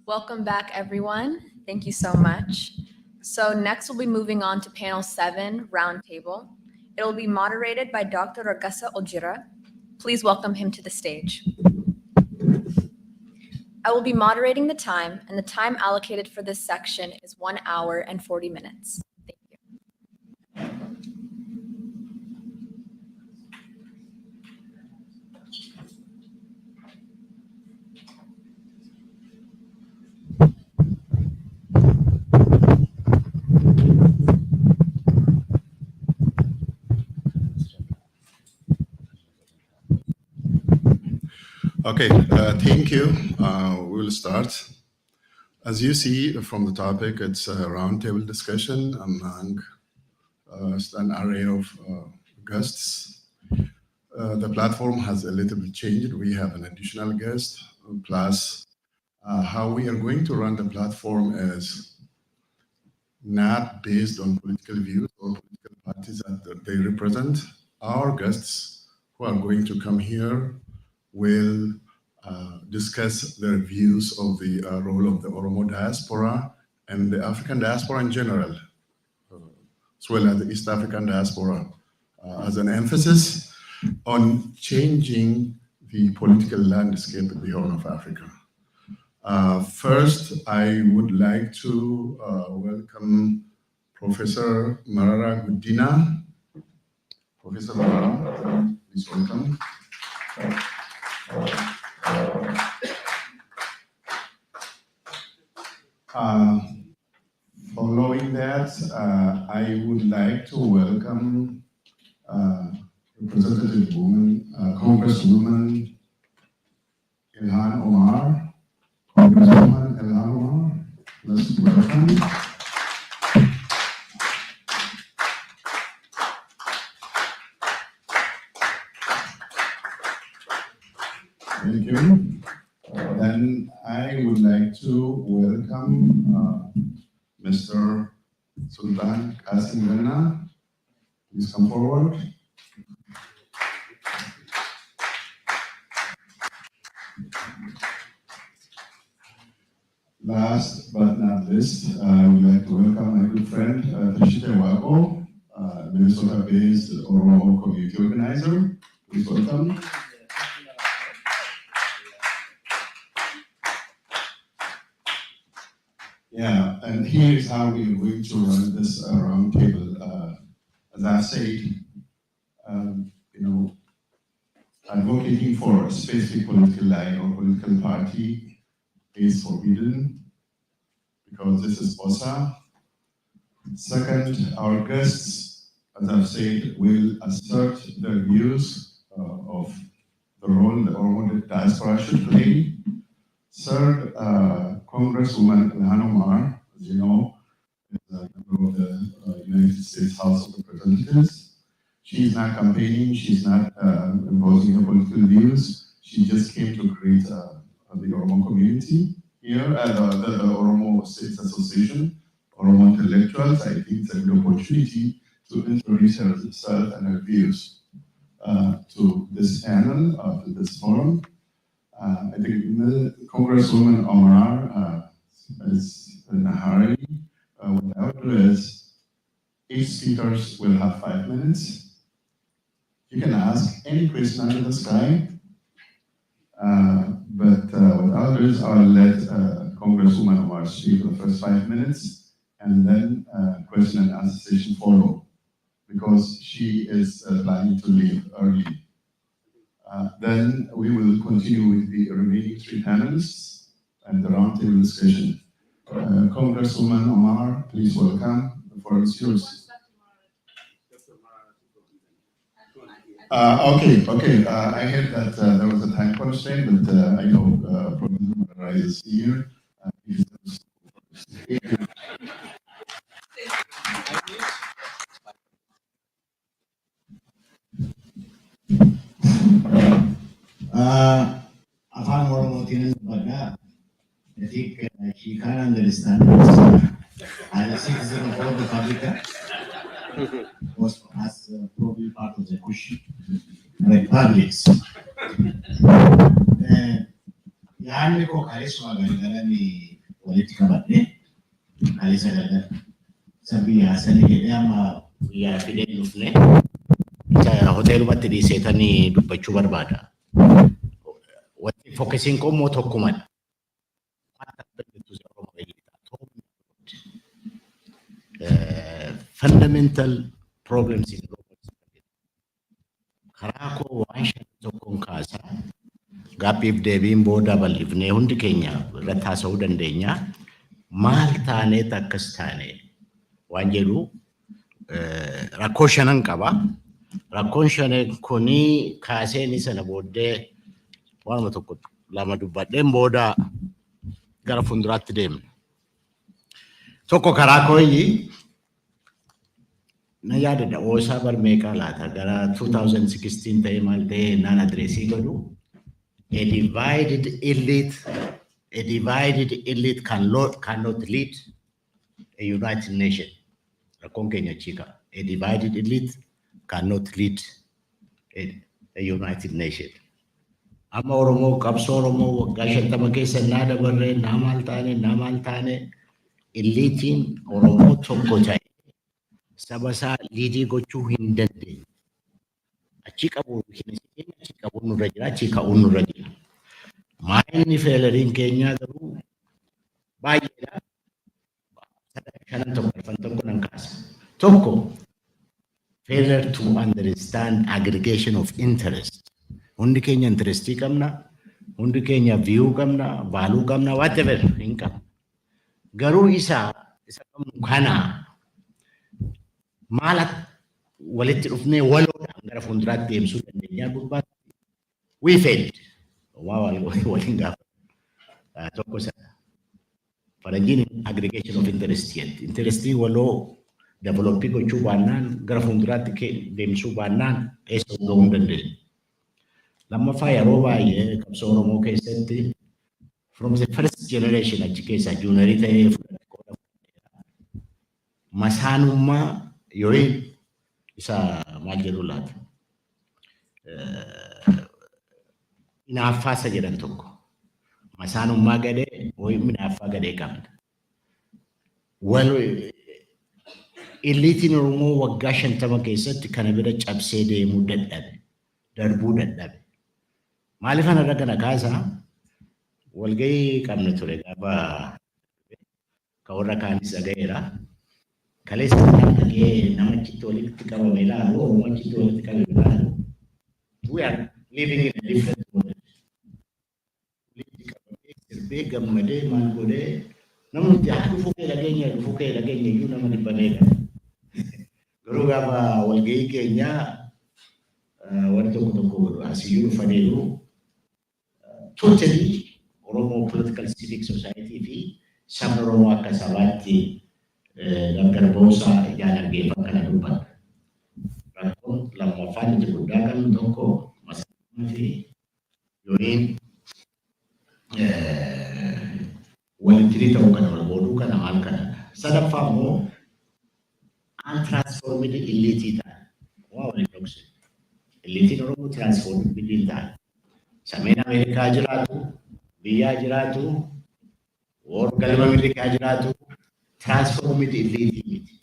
Welcome back, everyone. Thank you so much. So next we'll be moving on to panel 7, Roundtable. It will be moderated by Dr. Ragasa Ojira. Please welcome him to the stage. I will be moderating the time, and the time allocated for this section is 1 hour and 40 minutes. Thank you. Okay, thank you. We will start. As you see from the topic, it's a roundtable discussion among an array of guests. The platform has a little bit changed. We have an additional guest, plus how we are going to run the platform is not based on political views or political parties that they represent. Our guests who are going to come here will discuss their views of the role of the Oromo diaspora and the African diaspora in general, as well as the East African diaspora, as an emphasis on changing the political landscape of the Horn of Africa. First, I would like to welcome Professor Marara Gudina. Professor Marara, please welcome. Following that, I would like to welcome Representative Woman, Congresswoman Omar. Congresswoman Omar, let's welcome. Thank you. Then I would like to welcome Mr. Sultan Qasim Ghanna. Please come forward. Last but not least, I would like to welcome my good friend, Tashita Wako, Minnesota-based Oromo community organizer. Please welcome. Yeah, and here is how we are going to run this roundtable. As I said, advocating for a specific political line or political party is forbidden because this is OSA. Second, our guests, as I've said, will assert their views of the role the Oromo diaspora should play. Third, Congresswoman Omar, as you know, is a member of the United States House of Representatives. She's not campaigning, she's not imposing her political views. She just came to create the Oromo community here at the Oromo States Association, Oromo Intellectuals. I think it's a good opportunity to introduce herself and her views to this panel, to this forum. I think Congresswoman Omar is in a hurry. What I will do is each speakers will have 5 minutes. You can ask any question under the sky, but what I'll do is I'll let Congresswoman Omar speak for the first 5 minutes, and then question and answer session follow, because she is planning to leave early. Then we will continue with the remaining 3 panelists and the roundtable discussion. Congresswoman Omar, please welcome. The floor is yours. Okay. I heard that there was a time constraint, but I know Professor Marara is here. Afan Oromo tinan baga. I think he can understand this. As a citizen of all the public, was as probably part of the question. Like publics. Yani ko karisma gani walitti qabadhe haalli sadarkaa sabbii haasanii jedhee amma guyyaa fidee dhufne hoteelumatti dhiiseetanii dubbachuu barbaada. Wanti fokkisiin qomoo tokkumadha. Fundamental problems in karaa koo waan shan tokkoon kaasaa gaaffiif deebiin booda bal'ifnee hundi keenya irratti haasa'uu dandeenya. Maal taaneet akkas taane waan jedhu rakkoo shanan qaba. Rakkoon shanan kunii kaaseen sana booddee waanuma tokko lama dubbadheen booda gara fuulduraatti deemna. Tokko karaa kooyyi na yaadadha OSA barmeeqaa laata gara 2016 ta'e maal ta'e naan adreesii godhu a divided elite cannot lead a united nation. Rakkoon keenya chiika. A divided elite cannot lead a united nation. Amma Oromoo qabsoo Oromoo waggaa 50 keessa naa dabarree naa maal taane eliitiin Oromoo tokko ta'e saba isaa liidii gochuu hin dandeenye. Achi qabu nurra jira, achi ka'uun nurra jira. Maayinni feeleriin keenyaa garuu baay'eedha. Shanan tokko nan kaasa. Tokko failure to understand aggregation of interest. Hundi keenya interestii qabna, hundi keenya view qabna, value qabna, whatever hin qabna. Garuu isa qabnu kana maal walitti dhufnee waloodhaan gara fuulduraatti deemsuu dandeenya gubbaatti. We failed. Waliin gaafa tokko sana. Faranjiin aggregation of interest yet. Interestii waloo developii gochuu baannaan gara fuulduraatti deemsuu baannaan eessa ga'uu hin dandeenye. Lammaffaa yeroo baay'ee qabsoo Oromoo keessatti from the first generation achi keessa juunarii ta'ee masaanummaa yookiin isa maal jedhu laata inaaffaasa jedhan tokko masaanummaa gadee yookiin minaaffaa gadee qabna. Eliitiin Oromoo waggaa 50 keessatti kana bira cabsee deemuu dadhabe, darbuu dadhabe. Maaliif ana kana kaasaa walgahii qabna ture gaafa ka warra kaanis dhagayeera. Kaleessa dhagee namachitti walitti qabame ilaalu, namachitti walitti qabame ilaalu. We are living in a different world. Walitti qabamee sirbee gammadee maal godhee namni dhufuu kee dhageenya iyyuu nama dhibbameedha. Garuu gaafa walgahii keenyaa wanti tokko asiyyuu dhufaniiru totally Oromo Political Civic Society fi sabni Oromoo akka sabaatti gargar ba'uusaa ijaan argee kana dubbata. Rakkoon lammaffaan itti guddaa qabnu tokko masaanummaa fi yookiin walitti ta'uu kana wal booduu kana maal kana. Sadaffaa immoo untransformed elite ta'a. Waa waliin dhokse. Eliitiin Oromoo transformed ta'a. Sameen Ameerikaa jiraatu, biyyaa jiraatu, galma Ameerikaa jiraatu, transformed elite miti.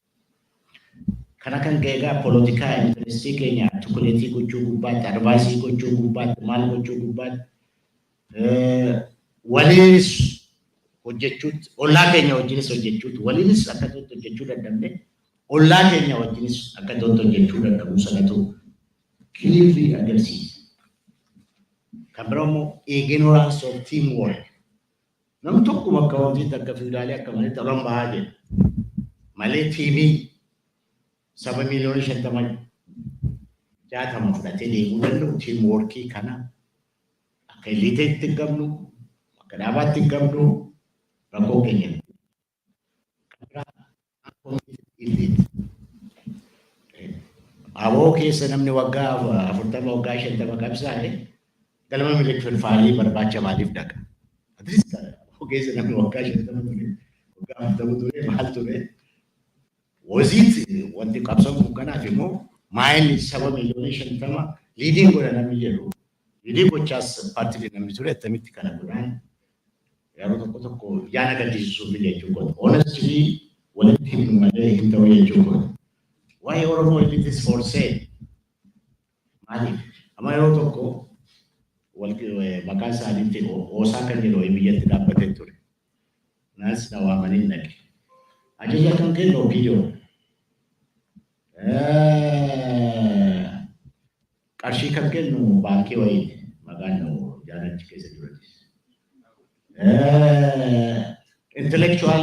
Kana kan egaa politikaa interestii keenya artikuleetii gochuu gubbaatti, advaasii gochuu gubbaatti, maal gochuu gubbaatti, waliinis hojjechuutti, ollaa keenya wajjinis hojjechuutti, waliinis akka ta'utti hojjechuu dadhabne, ollaa keenya wajjinis akka ta'utti hojjechuu dadhabuu sanatu clearly agarsiisa. Kan biraa immoo ignorance of teamwork. Namni tokkuma akka wanti akka fiidaalee akka malee ta'an bahaa jedha. Malee tiimii saba miliyoona 50 fudhatee deemuu danda'u teamworkii kana akka eliiteetti hin qabnu, akka dhaabaatti hin qabnu rakkoo keenya. Kan biraa elite. Aboo keessa namni waggaa 40 waggaa 50 qabsaa'e galma miliyoona faalii barbaacha maaliif dhaqa? Atleast keessa namni waggaa 50 waggaa 40 ture maal ture? Wasiiti wanti qabsaa'u kanaaf immoo maayilli saba miliyoona 50 liidiin godha namni jedhu. Liidii gochaas paartii namni ture attamitti kana godhaan yeroo tokko yaada gaddisiisuuf jechuudha. Honestly, walitti himnu malee hin ta'u jechuudha. Waa'ee Oromoo elitis for sale. Maaliif? Amma yeroo tokko maqaa isaaniitti OSA kan jedhu biyyatti dhaabbatee ture. Naas na waamanii dhaqe. Ajaja kan kennu ofiyyoo. Qarshii kan kennu baankii wayii maqaan jaalachi keessa jiranis. Intellectual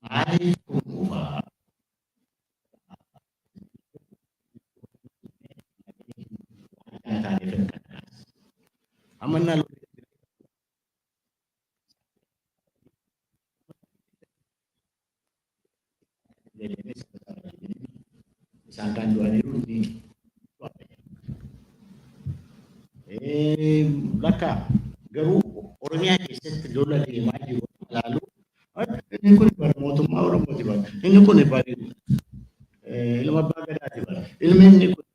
maaliif kunuunfaa? Amanaa isaan kan du'aniiru ni bakka garuu Oromiyaa keessatti lola deemaa jiru ilaalu inni kun bara mootummaa Oromooti bara inni kun bara ilma abbaa gadaati bara ilmi inni kun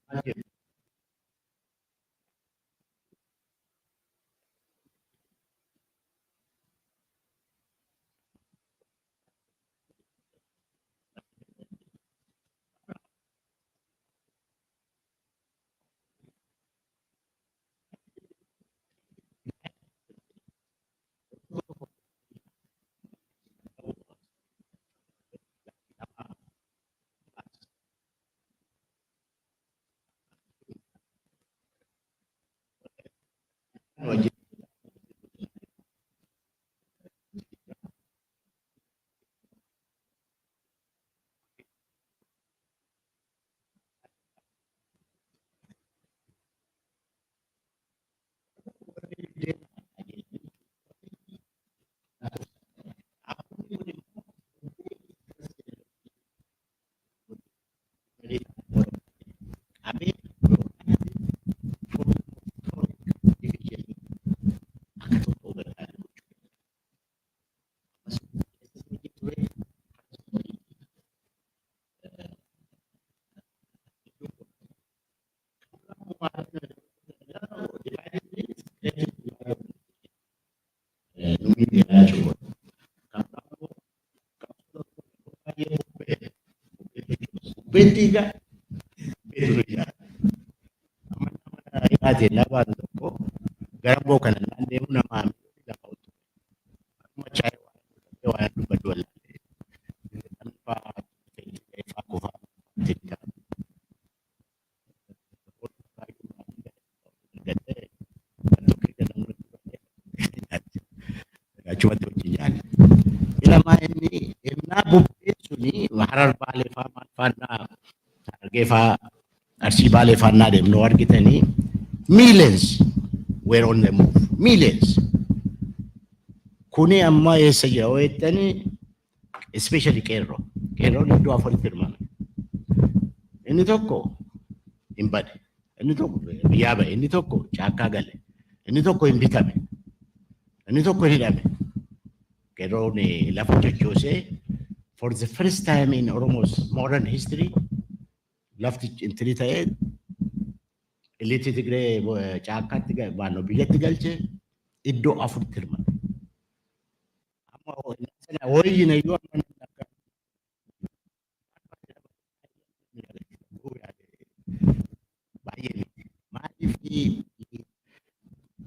Betiga betuja ate laban ko garabo kan nande mo na mami la auto machay wa badwal pa fa ko fa tika cuma tu jian ila maini na bubesuni harar bale fa fana argefa arsi bale fana dem no argitani millions were on the move millions kuni amma esa jawetani especially kero ni do afori firman ini tokko imbad ini tokko yaba ini tokko chaka gale ini tokko imbitame ini tokko hidame kero ni la fotochose for the first time in Oromo's modern history left intri tae elite tigre chaka tiga bano bilet galche iddo afur tirma amma sana hoyi ne yo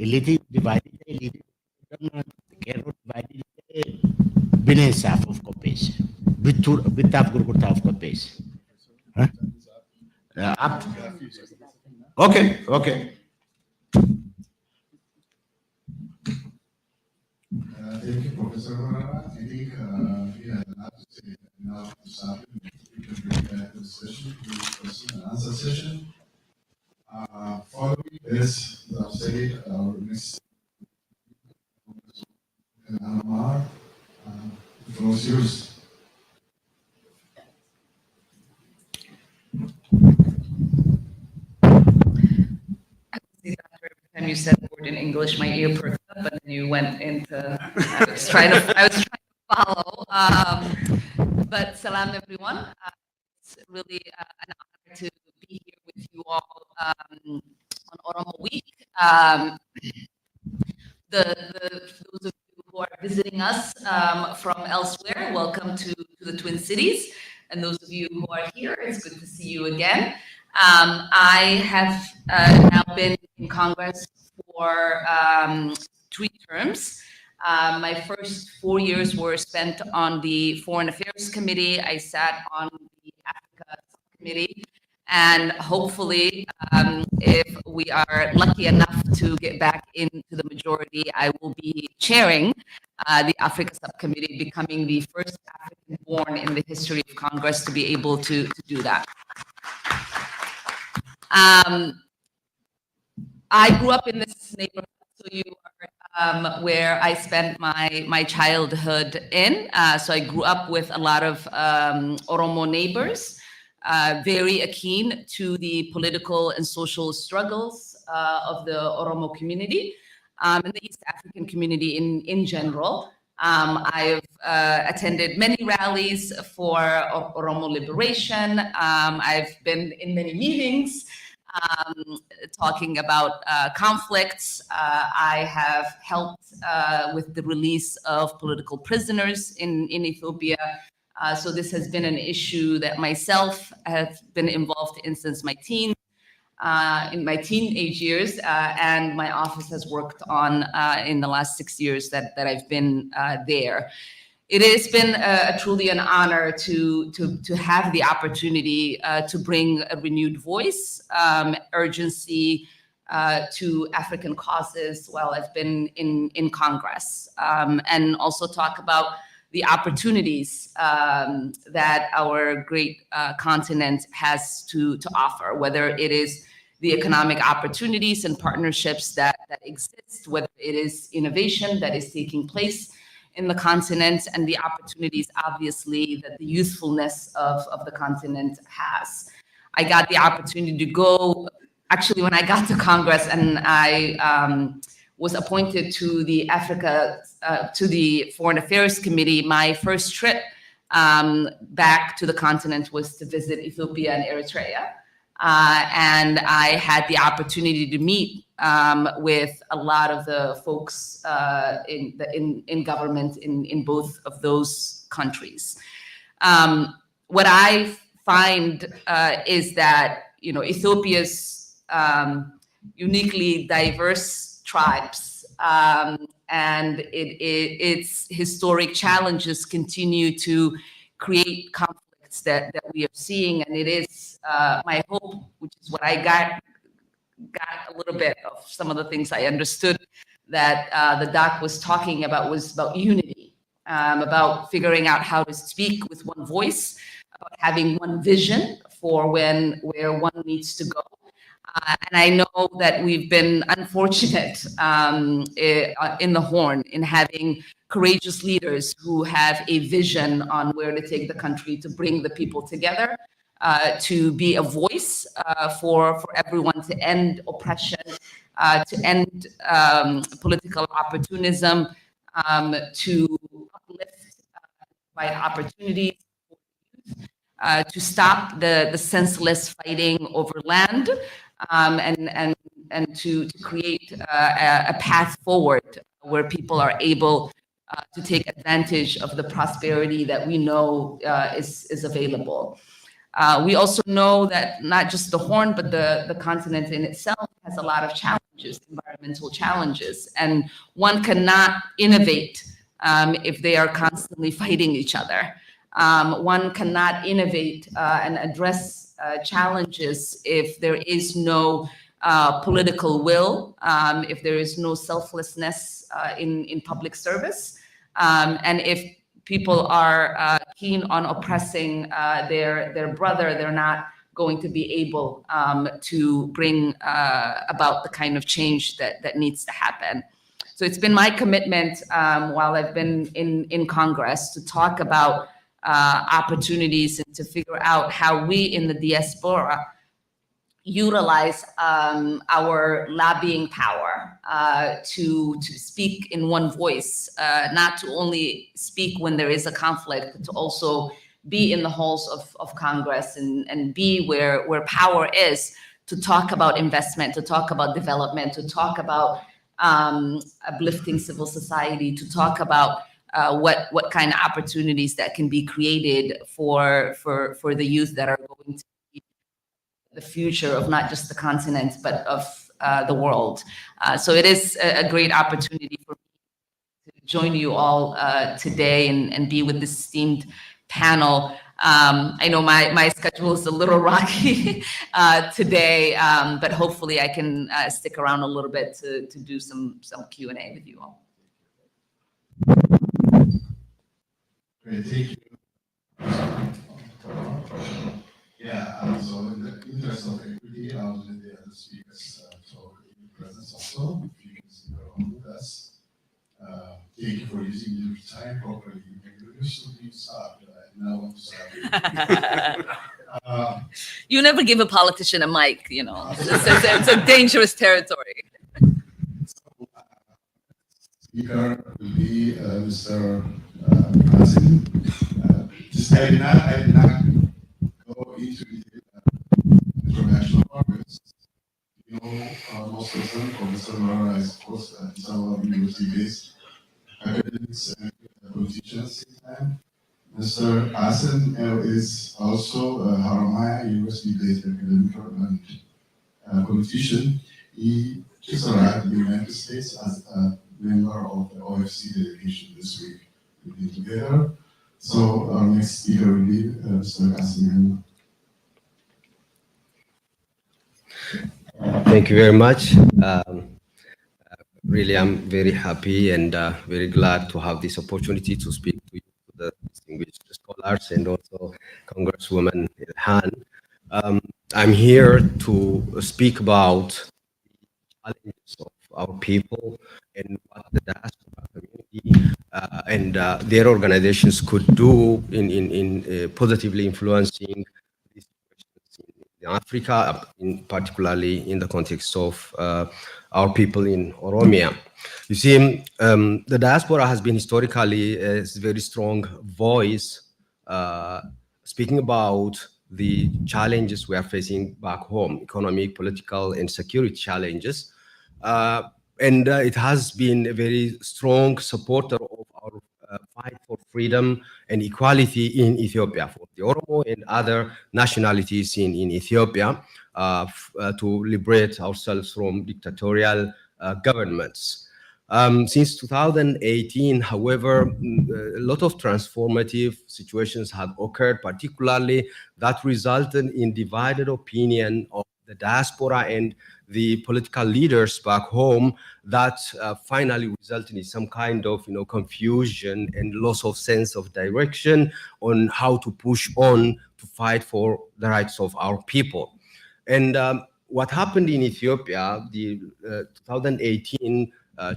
elite divided elite kero divided binensa of copies bitaf gurgurta of copies up okay Thank you, Professor Omar. I think we have enough to say now to start. We can bring back the session to question and answer session. Following this, as I've said, our next Congresswoman Omar, the floor is yours. you said the word in English, my ear perked up, and then you went into, I was trying to follow. But salam everyone. It's really an honor to be here with you all on Oromo Week. Those of you who are visiting us from elsewhere, welcome to the Twin Cities. And those of you who are here, it's good to see you again. I have now been in Congress for 3 terms. My first 4 years were spent on the Foreign Affairs Committee. I sat on the Africa Subcommittee. And hopefully, if we are lucky enough to get back into the majority, I will be chairing the Africa Subcommittee, becoming the first African born in the history of Congress to be able to do that. I grew up in this neighborhood, so you are where I spent my childhood in. So I grew up with a lot of Oromo neighbors, very keen to the political and social struggles of the Oromo community and the East African community in general. I've attended many rallies for Oromo liberation. I've been in many meetings talking about conflicts. I have helped with the release of political prisoners in Ethiopia. So this has been an issue that myself have been involved in since my teens. In my teenage years, and my office has worked on in the last 6 years that I've been there. It has been truly an honor to have the opportunity to bring a renewed voice, urgency to African causes while I've been in Congress, and also talk about the opportunities that our great continent has to offer, whether it is the economic opportunities and partnerships that exist, whether it is innovation that is taking place in the continent, and the opportunities, obviously, that the youthfulness of the continent has. I got the opportunity to go, actually, when I got to Congress, and I was appointed to the Foreign Affairs Committee. My first trip back to the continent was to visit Ethiopia and Eritrea. And I had the opportunity to meet with a lot of the folks in government in both of those countries. What I find is that Ethiopia's uniquely diverse tribes and its historic challenges continue to create conflicts that we are seeing, and it is my hope, which is what I got a little bit of some of the things I understood that the doc was talking about was about unity, about figuring out how to speak with one voice, about having one vision for where one needs to go. And I know that we've been unfortunate in the Horn in having courageous leaders who have a vision on where to take the country, to bring the people together, to be a voice for everyone, to end oppression, to end political opportunism, to uplift, provide opportunities, to stop the senseless fighting over land, and to create a path forward where people are able to take advantage of the prosperity that we know is available. We also know that not just the Horn, but the continent in itself has a lot of challenges, environmental challenges, and one cannot innovate if they are constantly fighting each other. One cannot innovate and address challenges if there is no political will, if there is no selflessness in public service, and if people are keen on oppressing their brother, they're not going to be able to bring about the kind of change that needs to happen. So it's been my commitment while I've been in Congress to talk about opportunities and to figure out how we in the diaspora utilize our lobbying power to speak in one voice, not to only speak when there is a conflict, but to also be in the halls of Congress and be where power is, to talk about investment, to talk about development, to talk about uplifting civil society, to talk about what kind of opportunities that can be created for the youth that are going to be the future of not just the continent, but of the world. So it is a great opportunity for me to join you all today and be with this esteemed panel. I know my schedule is a little rocky today, but hopefully I can stick around a little bit to do some Q&A with you all. Great, thank you. Yeah, so in the interest of equity, I'll let the other speakers talk in presence also, if you can stick around with us. Thank you for using your time properly. You used to be stopped, now I want to stop. You never give a politician a mic, you know. It's a dangerous territory. Speaker will be Mr. Qasim. I did not go into the international markets. You know, most of them, for Mr. Mara, I suppose, is our university-based academics and politicians. Mr. Qasim is also a Haramaya University-based academic and politician. He just arrived in the United States as a member of the OFC delegation this week. We've been together. So our next speaker will be Mr. Qasim. Thank you very much. Really, I'm very happy and very glad to have this opportunity to speak to you, the distinguished scholars, and also Congresswoman Ilhan. I'm here to speak about the challenges of our people and what the diaspora community and their organizations could do in positively influencing these situations in Africa, particularly in the context of our people in Oromia. You see, the diaspora has been historically a very strong voice speaking about the challenges we are facing back home, economic, political, and security challenges. And it has been a very strong supporter of our fight for freedom and equality in Ethiopia, for the Oromo and other nationalities in Ethiopia, to liberate ourselves from dictatorial governments. Since 2018, however, a lot of transformative situations have occurred, particularly that resulted in divided opinion of the diaspora and the political leaders back home that finally resulted in some kind of confusion and loss of sense of direction on how to push on to fight for the rights of our people. And what happened in Ethiopia, the 2018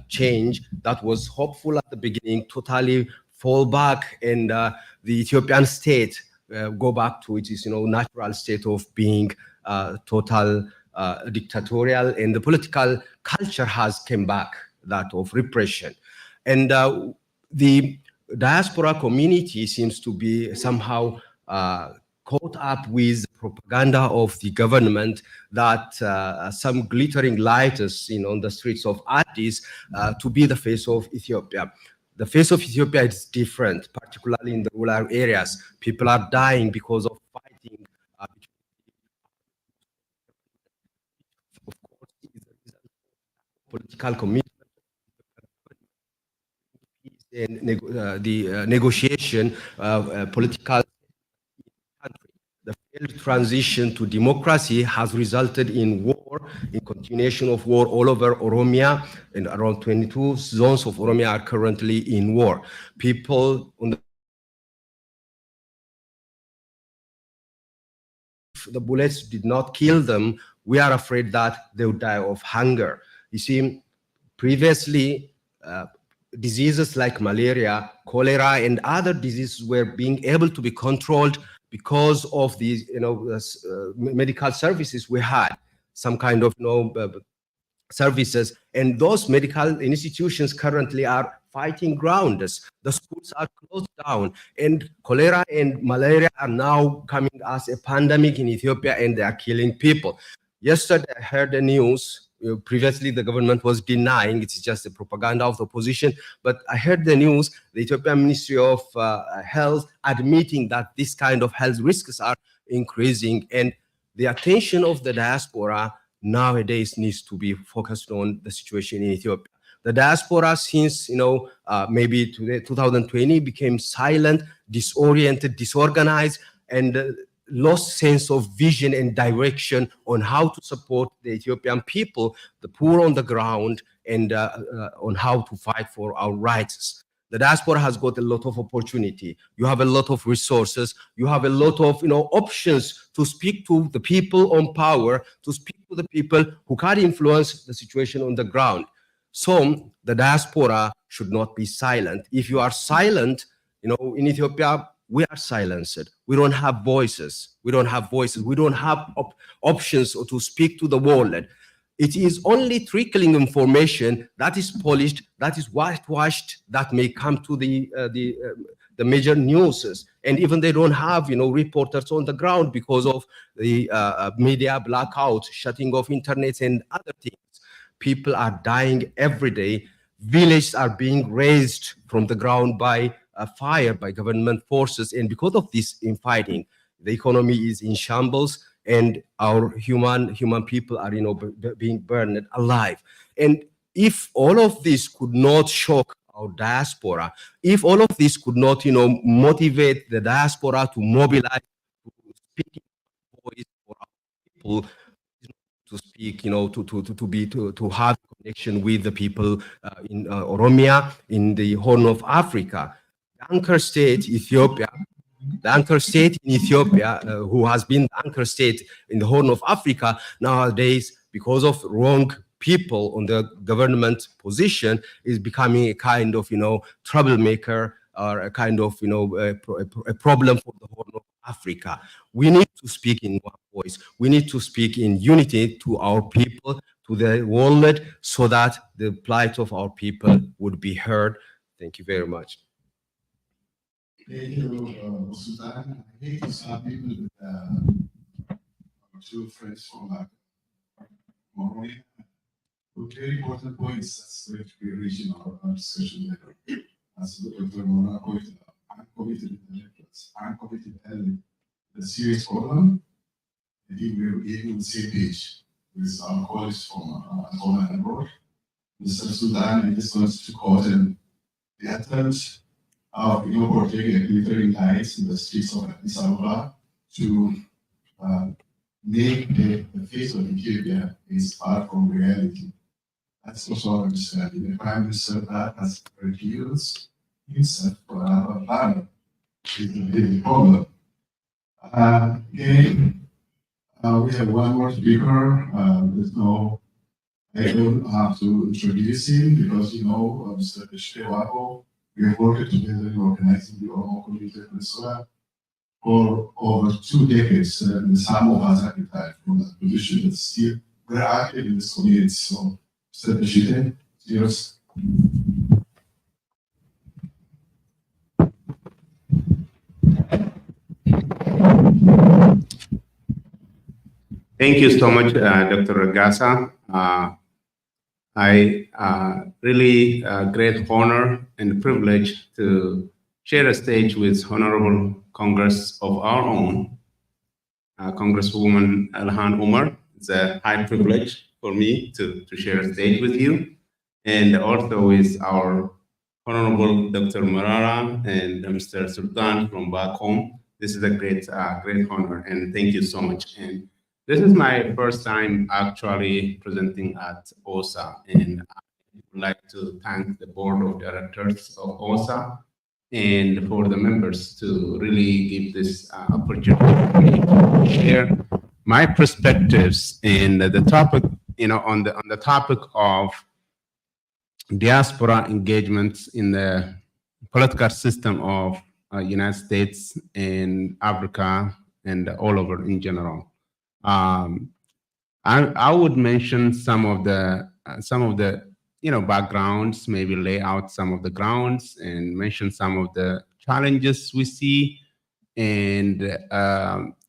change that was hopeful at the beginning totally fall back, and the Ethiopian state go back to its natural state of being total dictatorial, and the political culture has come back, that of repression. And the diaspora community seems to be somehow caught up with propaganda of the government that some glittering lighters on the streets of Addis to be the face of Ethiopia. The face of Ethiopia is different, particularly in the rural areas. People are dying because of fighting. Of course, is a result of political commitment and the negotiation of political country. The failed transition to democracy has resulted in war, in continuation of war all over Oromia, and around 22 zones of Oromia are currently in war. People on the bullets did not kill them, we are afraid that they would die of hunger. You see, previously, diseases like malaria, cholera, and other diseases were being able to be controlled because of these, medical services we had, some kind of, services, and those medical institutions currently are fighting grounds. The schools are closed down, and cholera and malaria are now coming as a pandemic in Ethiopia, and they are killing people. Yesterday, I heard the news. Previously, the government was denying it's just a propaganda of the opposition, but I heard the news, the Ethiopian Ministry of Health admitting that this kind of health risks are increasing, and the attention of the diaspora nowadays needs to be focused on the situation in Ethiopia. The diaspora, since maybe 2020, became silent, disoriented, disorganized, and lost sense of vision and direction on how to support the Ethiopian people, the poor on the ground, and on how to fight for our rights. The diaspora has got a lot of opportunity. You have a lot of resources. You have a lot of options to speak to the people on power, to speak to the people who can influence the situation on the ground. So the diaspora should not be silent. If you are silent, in Ethiopia, we are silenced. We don't have voices. We don't have voices. We don't have options to speak to the world. It is only trickling information that is polished, that is whitewashed, that may come to the major news. And even they don't have, reporters on the ground because of the media blackout, shutting off internet and other things. People are dying every day. Villages are being razed from the ground by fire, by government forces. And because of this infighting, the economy is in shambles, and our human people are, being burned alive. And if all of this could not shock our diaspora, if all of this could not, motivate the diaspora to mobilize, to speak voice for our people, to speak, to have connection with the people in Oromia, in the Horn of Africa, the anchor state, Ethiopia. The anchor state in Ethiopia, who has been the anchor state in the Horn of Africa, nowadays, because of wrong people on the government position, is becoming a kind of, troublemaker, or a kind of, a problem for the Horn of Africa. We need to speak in one voice. We need to speak in unity to our people, to the world, so that the plight of our people would be heard. Thank you very much. Thank you, Sultan. I hate to start people with two friends from Monrovia. With very important points that's going to be reaching our discussion later. As Dr. Omar pointed out, I'm committed to the efforts. I'm committed to the serious problem. I think we're getting on the same page with our colleagues from home and abroad. Mr. Sultan, I just want to call them the attempt of portraying a glittering lights in the streets of Addis Ababa to make the face of Ethiopia is far from reality. That's also our understanding. The Prime Minister that has refused himself for our panel is a big problem. Again, we have one more speaker. I don't have to introduce him because Mr. Shewako. We have worked together in organizing the Oromo community in Venezuela for over 2 decades, and some of us are retired from that position, but still we're active in this community. So, Mr. Bashite, it's yours. Thank you so much, Dr. Ragasa. I really great honor and privilege to share a stage with Honorable Congress of our own, Congresswoman Omar. It's a high privilege for me to share a stage with you, and also with our Honorable Dr. Marara and Mr. Sultan from back home. This is a great honor, and thank you so much. And this is my first time actually presenting at OSA, and I would like to thank the board of directors of OSA and for the members to really give this opportunity to share my perspectives in the topic, on the topic of diaspora engagements in the political system of United States and Africa and all over in general. I would mention some of the backgrounds, maybe lay out some of the grounds and mention some of the challenges we see, and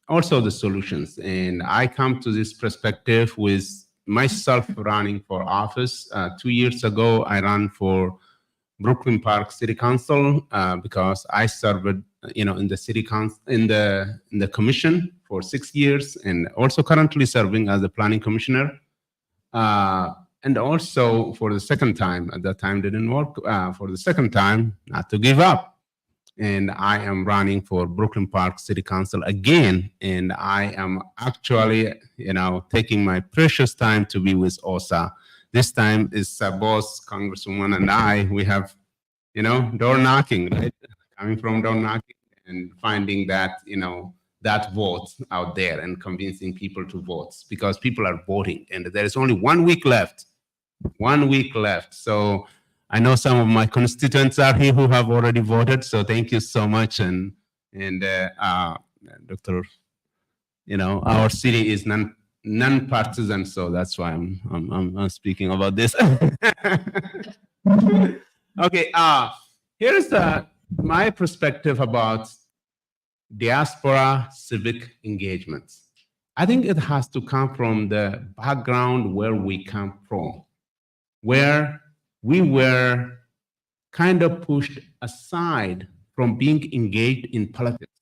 also the solutions. And I come to this perspective with myself running for office. 2 years ago, I ran for Brooklyn Park City Council because I served, in the city council, in the commission for 6 years, and also currently serving as a planning commissioner. And also for the second time, at that time didn't work, for the second time, not to give up. And I am running for Brooklyn Park City Council again. And I am actually, taking my precious time to be with OSA. This time is boss, Congresswoman, and I, we have, door knocking, right? Coming from door knocking and finding that, that vote out there and convincing people to vote, because people are voting and there is only 1 week left. 1 week left. So I know some of my constituents are here who have already voted. So thank you so much. And Dr. Our city is non-partisan, so that's why I'm speaking about this. Okay, here's my perspective about diaspora civic engagements. I think it has to come from the background where we come from, where we were kind of pushed aside from being engaged in politics.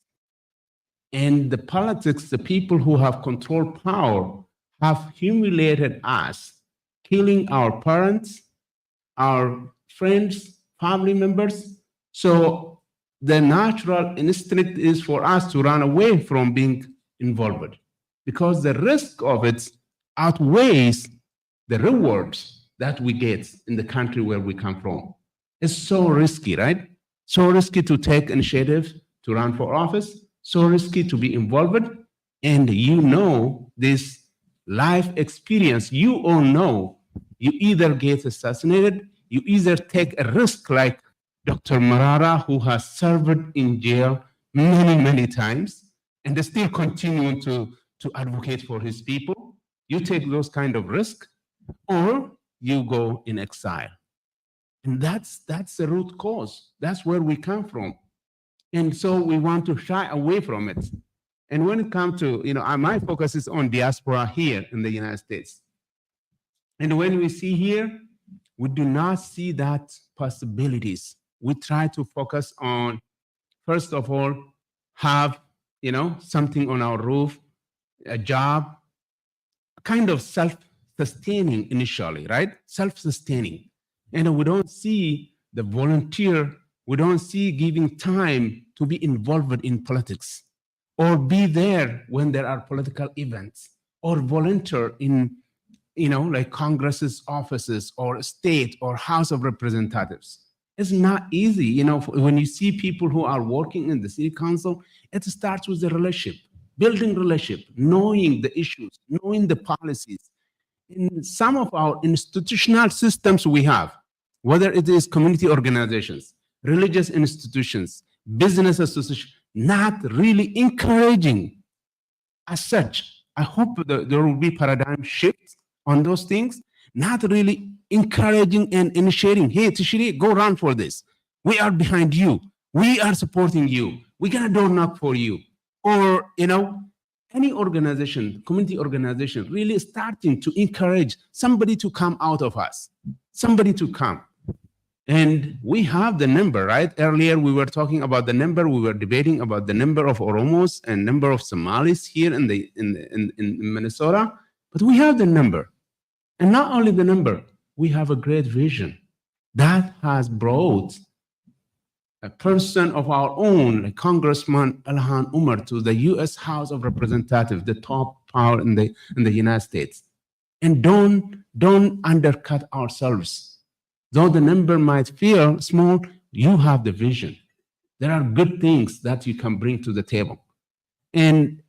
And the politics, the people who have controlled power have humiliated us, killing our parents, our friends, family members. So the natural instinct is for us to run away from being involved, because the risk of it outweighs the rewards that we get in the country where we come from. It's so risky, right? So risky to take initiative to run for office, so risky to be involved. And this life experience, you all know, you either get assassinated, you either take a risk like Dr. Marara, who has served in jail many, many times, and is still continuing to advocate for his people. You take those kind of risks, or you go in exile. And that's the root cause. That's where we come from. And so we want to shy away from it. And when it comes to, my focus is on diaspora here in the United States. And when we see here, we do not see that possibilities. We try to focus on, first of all, have, something on our roof, a job, kind of self-sustaining initially, right? Self-sustaining. And we don't see the volunteer, we don't see giving time to be involved in politics, or be there when there are political events, or volunteer in, like Congress's offices or state or House of Representatives. It's not easy. When you see people who are working in the city council, it starts with the relationship, building relationship, knowing the issues, knowing the policies. In some of our institutional systems we have, whether it is community organizations, religious institutions, business associations, not really encouraging as such. I hope that there will be paradigm shifts on those things, not really encouraging and initiating. Hey, Tishiri, go run for this. We are behind you. We are supporting you. We're gonna door knock for you. Or, any organization, community organization, really starting to encourage somebody to come out of us, somebody to come. And we have the number, right? Earlier, we were talking about the number. We were debating about the number of Oromos and number of Somalis here in Minnesota. But we have the number. And not only the number, we have a great vision that has brought a person of our own, like Congressman Omar, to the U.S. House of Representatives, the top power in the United States. And don't undercut ourselves. Though the number might feel small, you have the vision. There are good things that you can bring to the table. And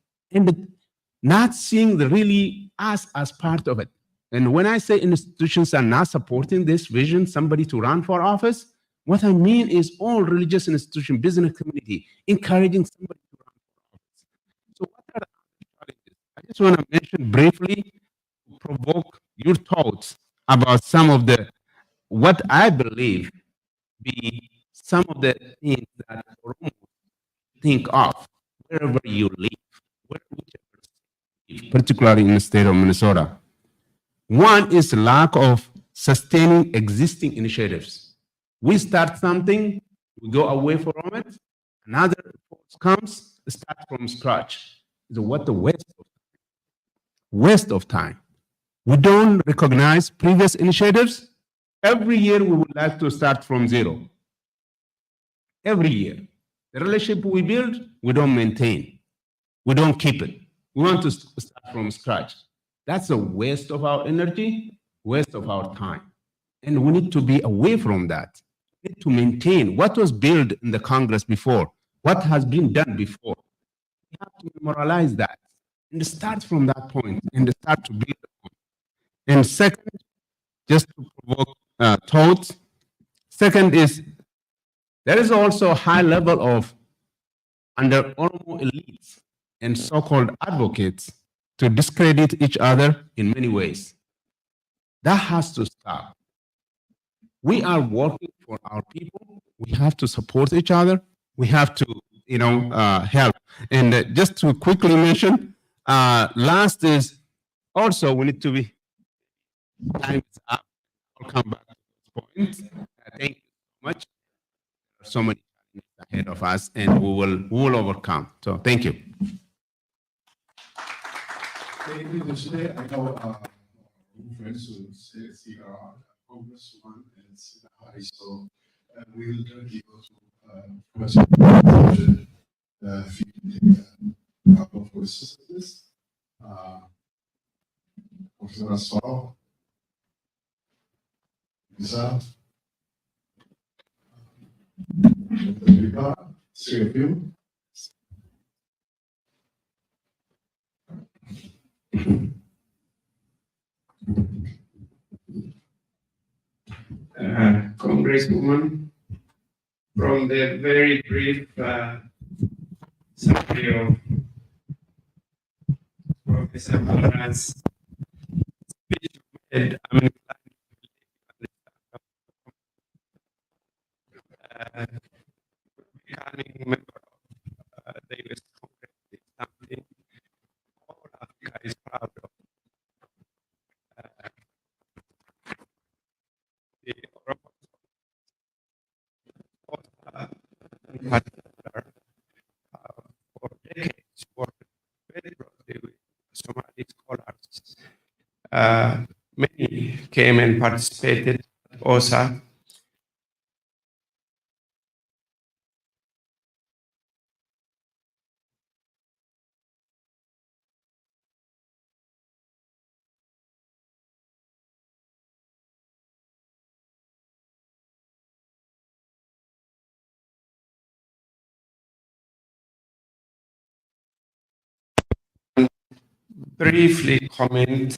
not seeing really us as part of it. And when I say institutions are not supporting this vision, somebody to run for office, What I mean is all religious institutions, business community, encouraging somebody to run for office. So what are the challenges? I just want to mention briefly to provoke your thoughts about some of the, what I believe be some of the things that Oromo think of wherever you live, whichever state, particularly in the state of Minnesota. One is lack of sustaining existing initiatives. We start something, we go away from it, another force comes, start from scratch. So what the waste of time. We don't recognize previous initiatives. Every year we would like to start from zero. Every year. The relationship we build, we don't maintain. We don't keep it. We want to start from scratch. That's a waste of our energy, waste of our time. And we need to be away from that. We need to maintain what was built in the Congress before, what has been done before. We have to memorialize that and start from that point and start to build upon. And second, just to provoke thoughts, second is there is also a high level of under Oromo elites and so-called advocates to discredit each other in many ways. That has to stop. We are working for our people. We have to support each other. We have to, help. And just to quickly mention, last is also we need to be, time is up. I'll come back to this point. Thank you so much. There are so many challenges ahead of us, and we will overcome. So thank you. Thank you, today. I know friends who see our Congresswoman and Sinahari, so we will give those questions. If you can take a couple of questions. Professor Asfaro, Lisa, three of you. Congresswoman, from the very brief summary of Professor Mara's speech, and I'm inclined to becoming a member of the U.S. Congress is something all Africa is proud of. The Oromo in particular, for decades, worked very closely with Somali scholars. Many came and participated at OSA. Briefly comment,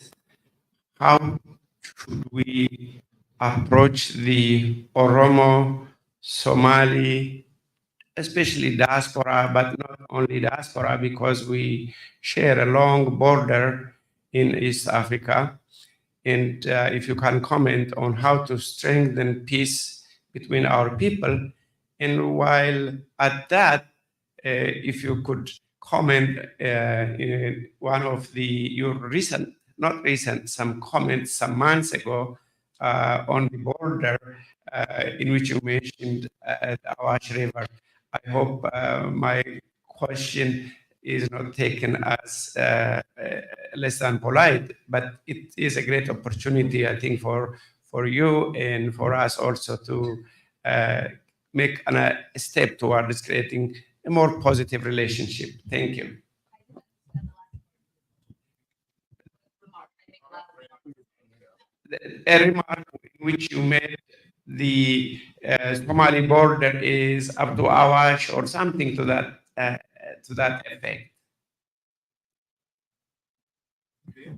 how should we approach the Oromo, Somali, especially diaspora, but not only diaspora, because we share a long border in East Africa. And if you can comment on how to strengthen peace between our people. And while at that, if you could comment in one of your recent, not recent, some comments some months ago on the border in which you mentioned the Awash River. I hope my question is not taken as less than polite, but it is a great opportunity, I think, for you and for us also to make a step towards creating a more positive relationship. Thank you. A remark in which you made the Somali border is up to Awash or something to that effect. Okay,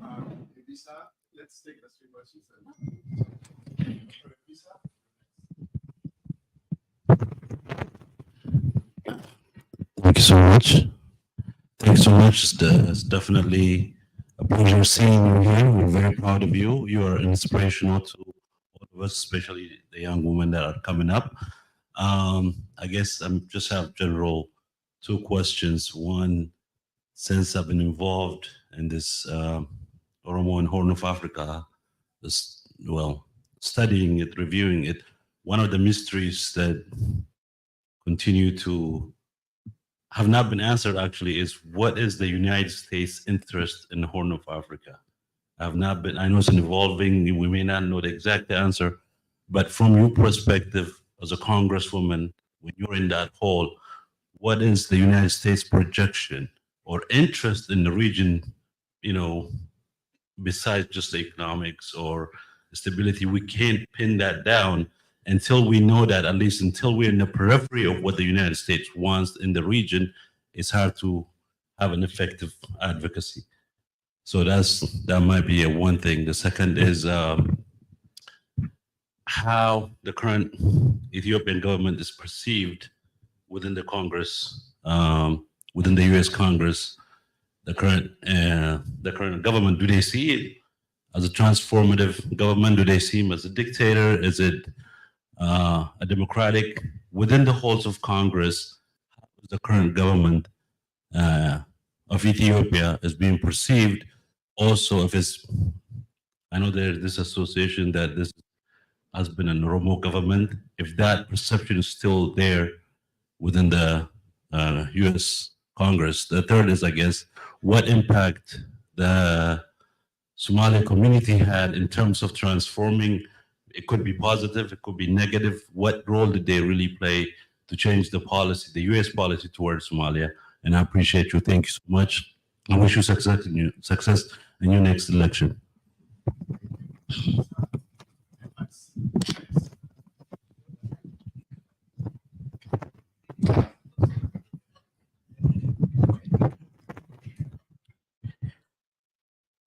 Lisa, let's take the three questions. Lisa? so much. Thanks so much. It's definitely a pleasure seeing you here. We're very proud of you. You are inspirational to all of us, especially the young women that are coming up. I guess I just have general two questions. One, since I've been involved in this Oromo and Horn of Africa, studying it, reviewing it, one of the mysteries that continue to have not been answered actually is what is the United States interest in the Horn of Africa? I know it's evolving, we may not know the exact answer, but from your perspective as a congresswoman, when you're in that hall, what is the United States projection or interest in the region, besides just the economics or stability? We can't pin that down until we know that, at least until we're in the periphery of what the United States wants in the region. It's hard to have an effective advocacy. So that might be one thing. The second is how the current Ethiopian government is perceived within the Congress, within the U.S. Congress. The current government, do they see it as a transformative government? Do they see him as a dictator? Is it a democratic? Within the halls of Congress, how is the current government of Ethiopia is being perceived? Also, I know there's this association that this has been an Oromo government. If that perception is still there within the U.S. Congress. The third is, I guess, what impact the Somali community had in terms of transforming. It could be positive, it could be negative. What role did they really play to change the policy, the U.S. policy towards Somalia? And I appreciate you. Thank you so much. I wish you success in your next election.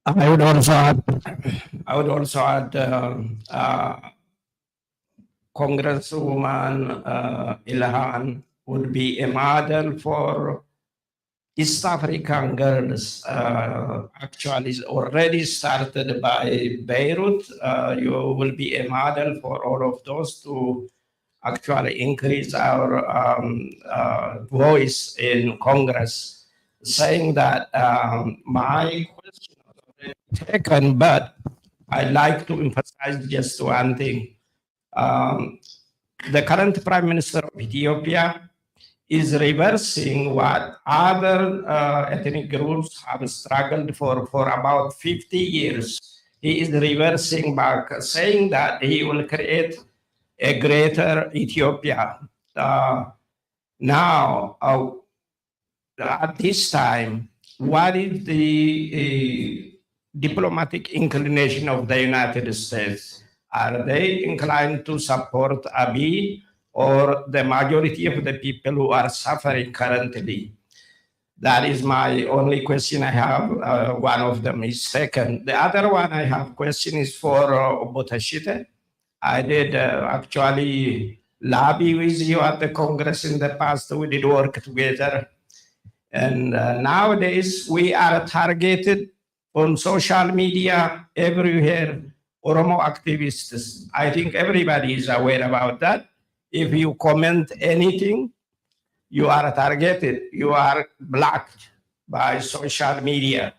I would also add Congresswoman Ilhan would be a model for East African girls. Actually, it's already started by Beirut. You will be a model for all of those to actually increase our voice in Congress. Saying that my question was already taken, but I'd like to emphasize just one thing. The current Prime Minister of Ethiopia is reversing what other ethnic groups have struggled for about 50 years. He is reversing back, saying that he will create a greater Ethiopia. Now, at this time, what is the diplomatic inclination of the United States? Are they inclined to support Abiy or the majority of the people who are suffering currently? That is my only question I have. One of them is second. The other one I have question is for Botashite. I did actually lobby with you at the Congress in the past. We did work together. And nowadays we are targeted on social media everywhere, Oromo activists. I think everybody is aware about that. If you comment anything, you are targeted, you are blocked by social media.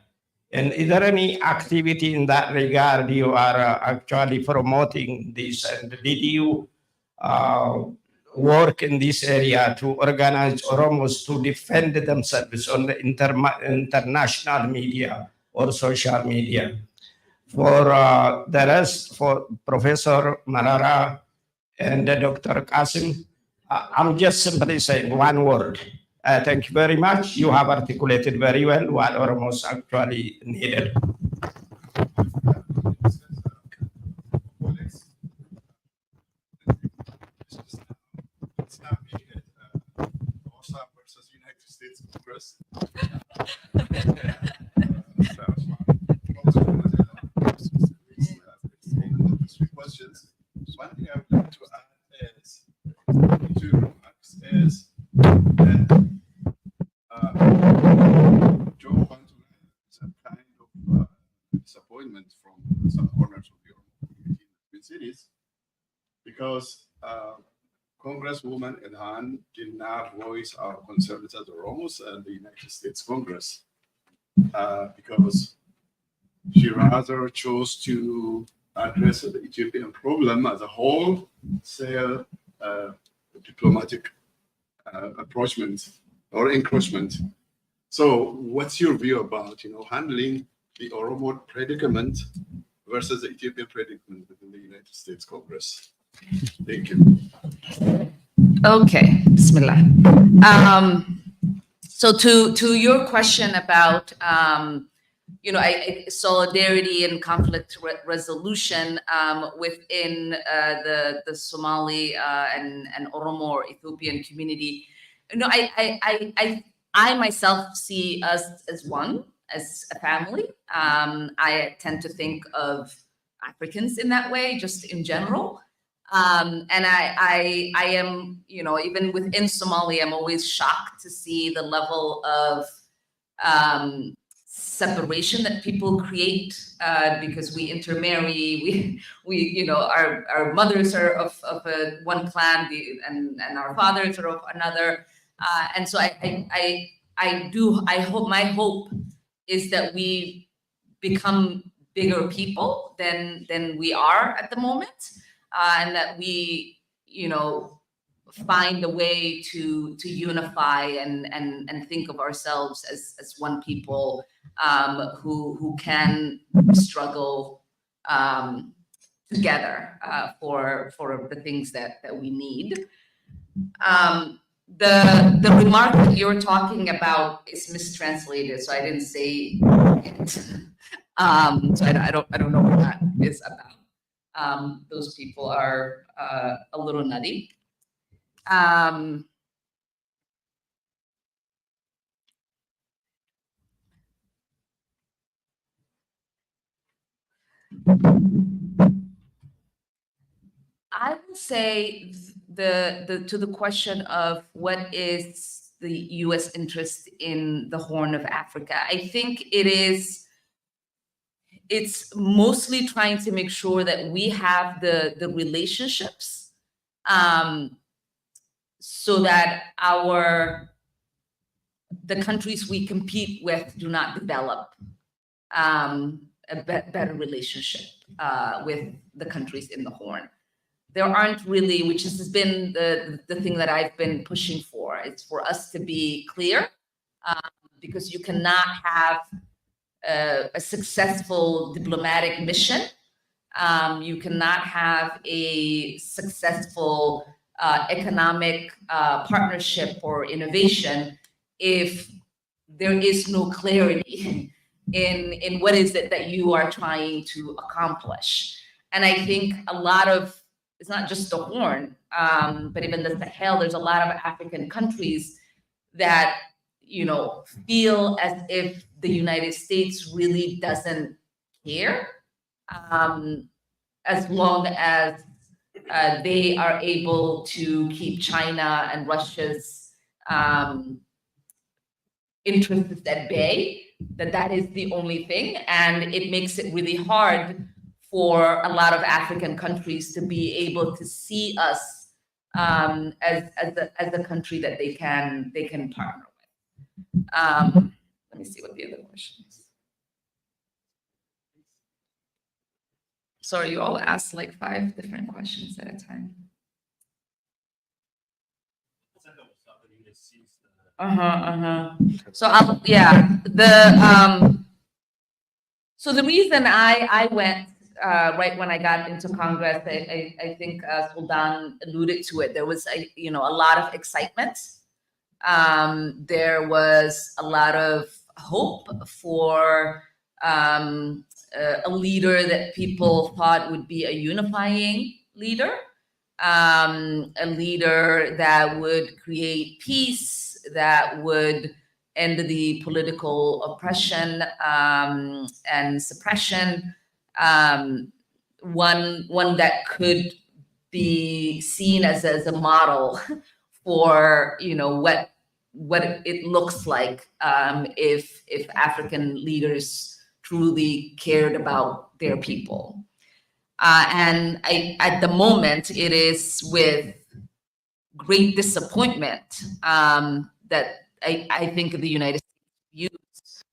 And is there any activity in that regard you are actually promoting this? And did you work in this area to organize Oromos to defend themselves on the international media or social media? For the rest, for Professor Marara and Dr. Qasim, I'm just simply saying one word. Thank you very much. You have articulated very well what Oromos actually needed. Let's not make it OSA versus United States Congress. Three questions. One thing I would like to add is that because Congresswoman Ilhan did not voice our concerns as Oromos at the United States Congress because she rather chose to address the Ethiopian problem as a wholesale diplomatic approachment or encroachment. So, what's your view about handling the Oromo predicament versus the Ethiopian predicament within the United States Congress? Thank you. Okay, Bismillah. So to your question about solidarity and conflict resolution within the Somali and Oromo or Ethiopian community, I myself see us as one, as a family. I tend to think of Africans in that way, just in general. And I am, even within Somalia, I'm always shocked to see the level of separation that people create because we intermarry. Our mothers are of one clan, and our fathers are of another. And so my hope is that we become bigger people than we are at the moment. And that we, find a way to unify and think of ourselves as one people who can struggle together for the things that we need. The remark that you're talking about is mistranslated, so I didn't say it. So I don't know what that is about. Those people are a little nutty. I would say to the question of what is the U.S. interest in the Horn of Africa, I think it's mostly trying to make sure that we have the relationships so that the countries we compete with do not develop a better relationship with the countries in the Horn. There aren't really, which has been the thing that I've been pushing for. It's for us to be clear because you cannot have a successful diplomatic mission. You cannot have a successful economic partnership or innovation if there is no clarity in what is it that you are trying to accomplish. And I think it's not just the Horn, but even the Sahel, there's a lot of African countries that feel as if the United States really doesn't care as long as they are able to keep China and Russia's interests at bay, that is the only thing. And it makes it really hard for a lot of African countries to be able to see us as a country that they can partner with. Let me see what the other question is. Sorry, you all asked like 5 different questions at a time. So so the reason I went right when I got into Congress, I think Sultan alluded to it. There was a lot of excitement. There was a lot of hope for a leader that people thought would be a unifying leader, a leader that would create peace, that would end the political oppression and suppression, one that could be seen as a model for what it looks like if African leaders truly cared about their people. And at the moment, it is with great disappointment that I think the United States views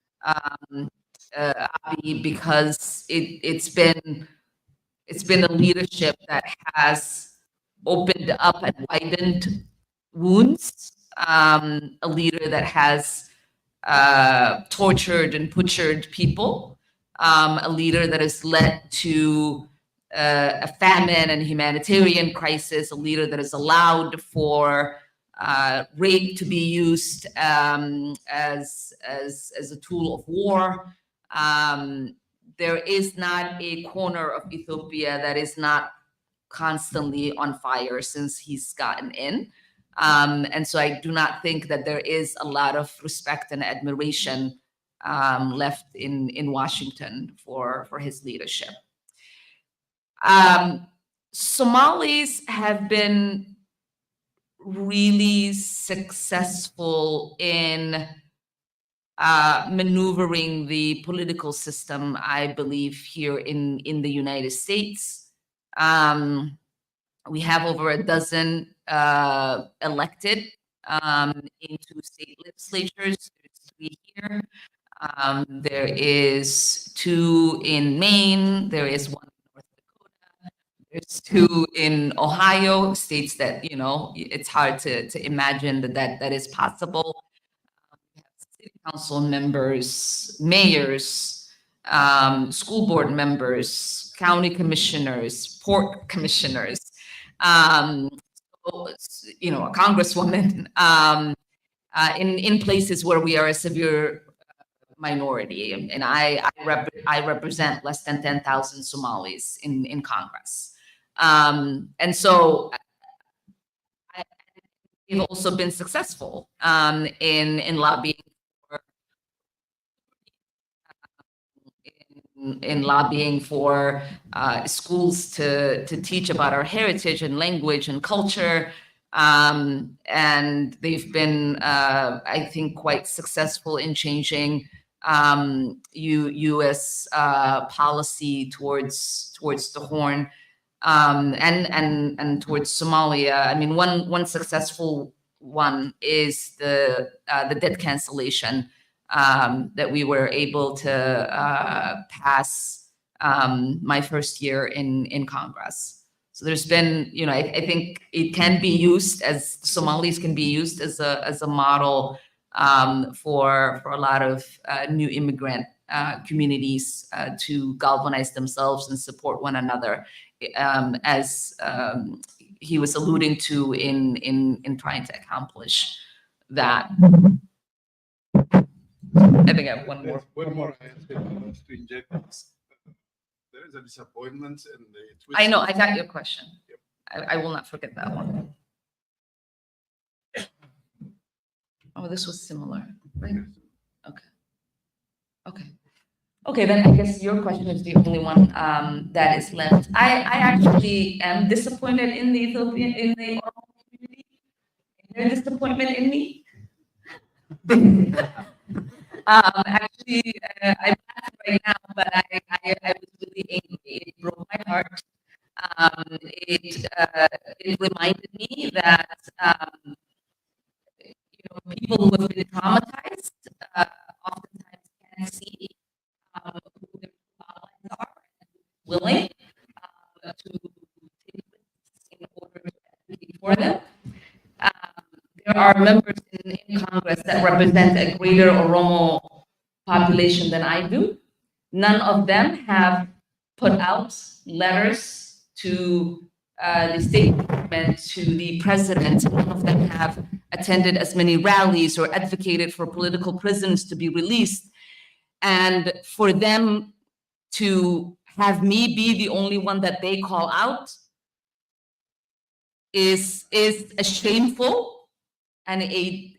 Abiy, because it's been a leadership that has opened up and widened wounds, a leader that has tortured and butchered people, a leader that has led to a famine and humanitarian crisis, a leader that has allowed for rape to be used as a tool of war. There is not a corner of Ethiopia that is not constantly on fire since he's gotten in. And so I do not think that there is a lot of respect and admiration left in Washington for his leadership. Somalis have been really successful in maneuvering the political system, I believe, here in the United States. We have over a dozen elected into state legislatures. There's 3 here. There is 2 in Maine. There is 1 in North Dakota. There's 2 in Ohio, states that, you know, it's hard to imagine that is possible. We have city council members, mayors, school board members, county commissioners, port commissioners, you know, a congresswoman, in places where we are a severe minority. And I represent less than 10,000 Somalis in Congress. And so we've also been successful in lobbying for schools to teach about our heritage and language and culture. And they've been, I think, quite successful in changing U.S. policy towards the Horn and towards Somalia. I mean, one successful one is the debt cancellation that we were able to pass my first year in Congress. So there's been, you know, I think it can be used as Somalis can be used as a model for a lot of new immigrant communities to galvanize themselves and support one another, as he was alluding to in trying to accomplish that. I think I have one more. One more I have to inject. There is a disappointment in the I know, I got your question. I will not forget that one. Oh, this was similar, right? Okay, then I guess your question is the only one that is left. I actually am disappointed in the Oromo community. Their disappointment in me. Actually, I'm laughing right now, but I was really angry. It broke my heart. It reminded me that you know, people who have been traumatized oftentimes can't see who their allies are and willing to take risks in order to advocate for them. There are members in Congress that represent a greater Oromo population than I do. None of them have put out letters to the State Department, to the president. None of them have attended as many rallies or advocated for political prisoners to be released. And for them to have me be the only one that they call out is a shameful and a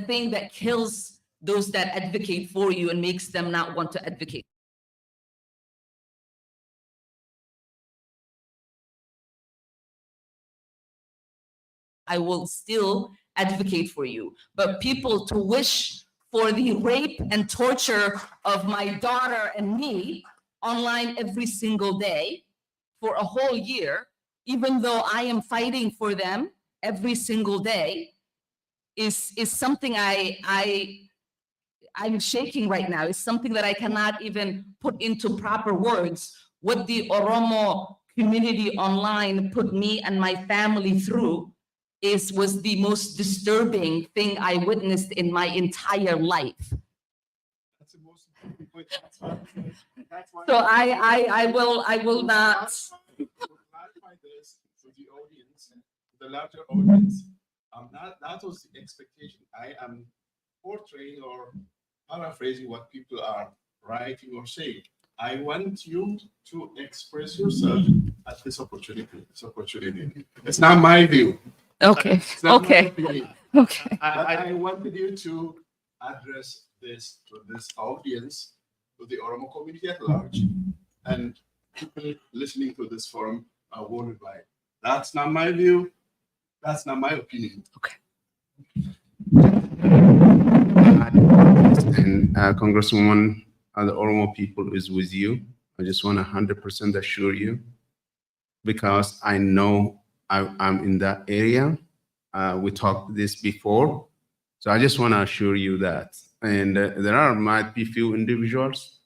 thing that kills those that advocate for you and makes them not want to advocate. I will still advocate for you, but people to wish for the rape and torture of my daughter and me online every single day for a whole year, even though I am fighting for them every single day, is something I'm shaking right now. It's something that I cannot even put into proper words. What the Oromo community online put me and my family through was the most disturbing thing I witnessed in my entire life. That's the most important point. That's why So I will not. to clarify this to the audience, the larger audience. That was the expectation. I am portraying or paraphrasing what people are writing or saying. I want you to express yourself at this opportunity. It's not my view. Okay. It's not my Okay. opinion. Okay. I wanted you to address this to this audience, to the Oromo community at large, and people listening to this forum worldwide. That's not my view. That's not my opinion. Okay. And Congresswoman, the Oromo people is with you. I just want to 100% assure you, because I know I'm in that area. We talked this before, so I just want to assure you that. And there might be few individuals,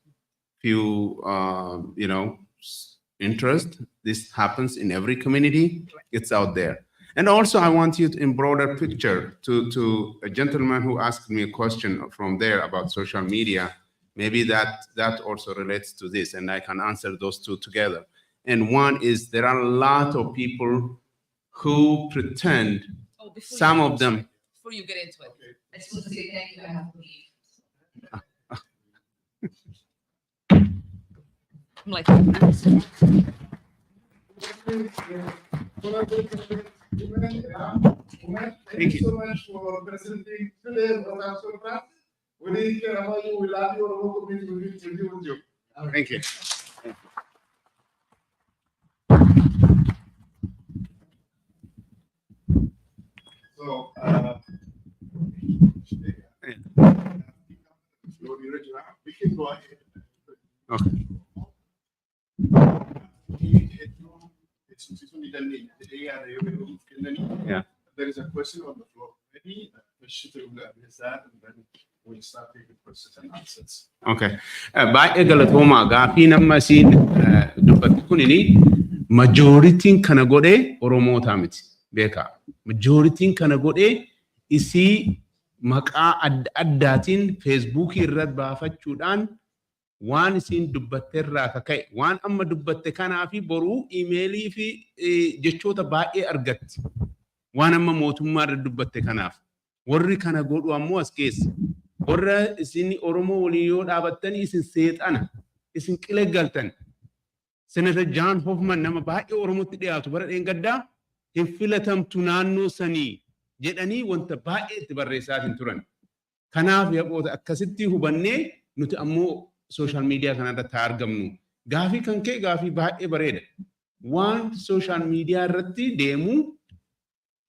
few interest. This happens in every community. It's out there. And also, I want you to, in broader picture, to a gentleman who asked me a question from there about social media. Maybe that also relates to this, and I can answer those two together. And one is, there are a lot of people who pretend, some of them. Before you get into it, I just want to say thank you. I have to leave. I'm like, Thank you so much for presenting today. We really care about you. We love you. Our community will be with you. Thank you. So, we can go ahead. Okay. Yeah. There is a question on the floor. Maybe we'll address that, and then we'll start taking questions and answers. Okay. Baay'ee galatoomaa gaafii nama isiin dubbatti kunini majoritiin kana godhee Oromoota miti beekaa. Majoritiin kana godhee isii maqaa adda addaatiin feesbuukii irratti baafachuudhaan waan isiin dubbatte irraa kaka'e waan amma dubbatte kanaa fi boruu iimeelii fi jechoota baay'ee argatti. Waan amma mootummaa irra dubbatte kanaaf. Warri kana godhu ammoo as keessa. Warra isin Oromoo waliin yoo dhaabattanii isin seexana, isin qilee galtan. Senator John Hoffman nama baay'ee Oromootti dhiyaatu bara dheengaddaa hin filatamtu naannoo sanii jedhanii wanta baay'ee itti barreessaatiin turan. Kanaaf yaaqoota akkasitti hubannee nuti ammoo social media kanarratti argamnu. Gaafii kan kee gaafii baay'ee bareeda. Waan social media irratti deemu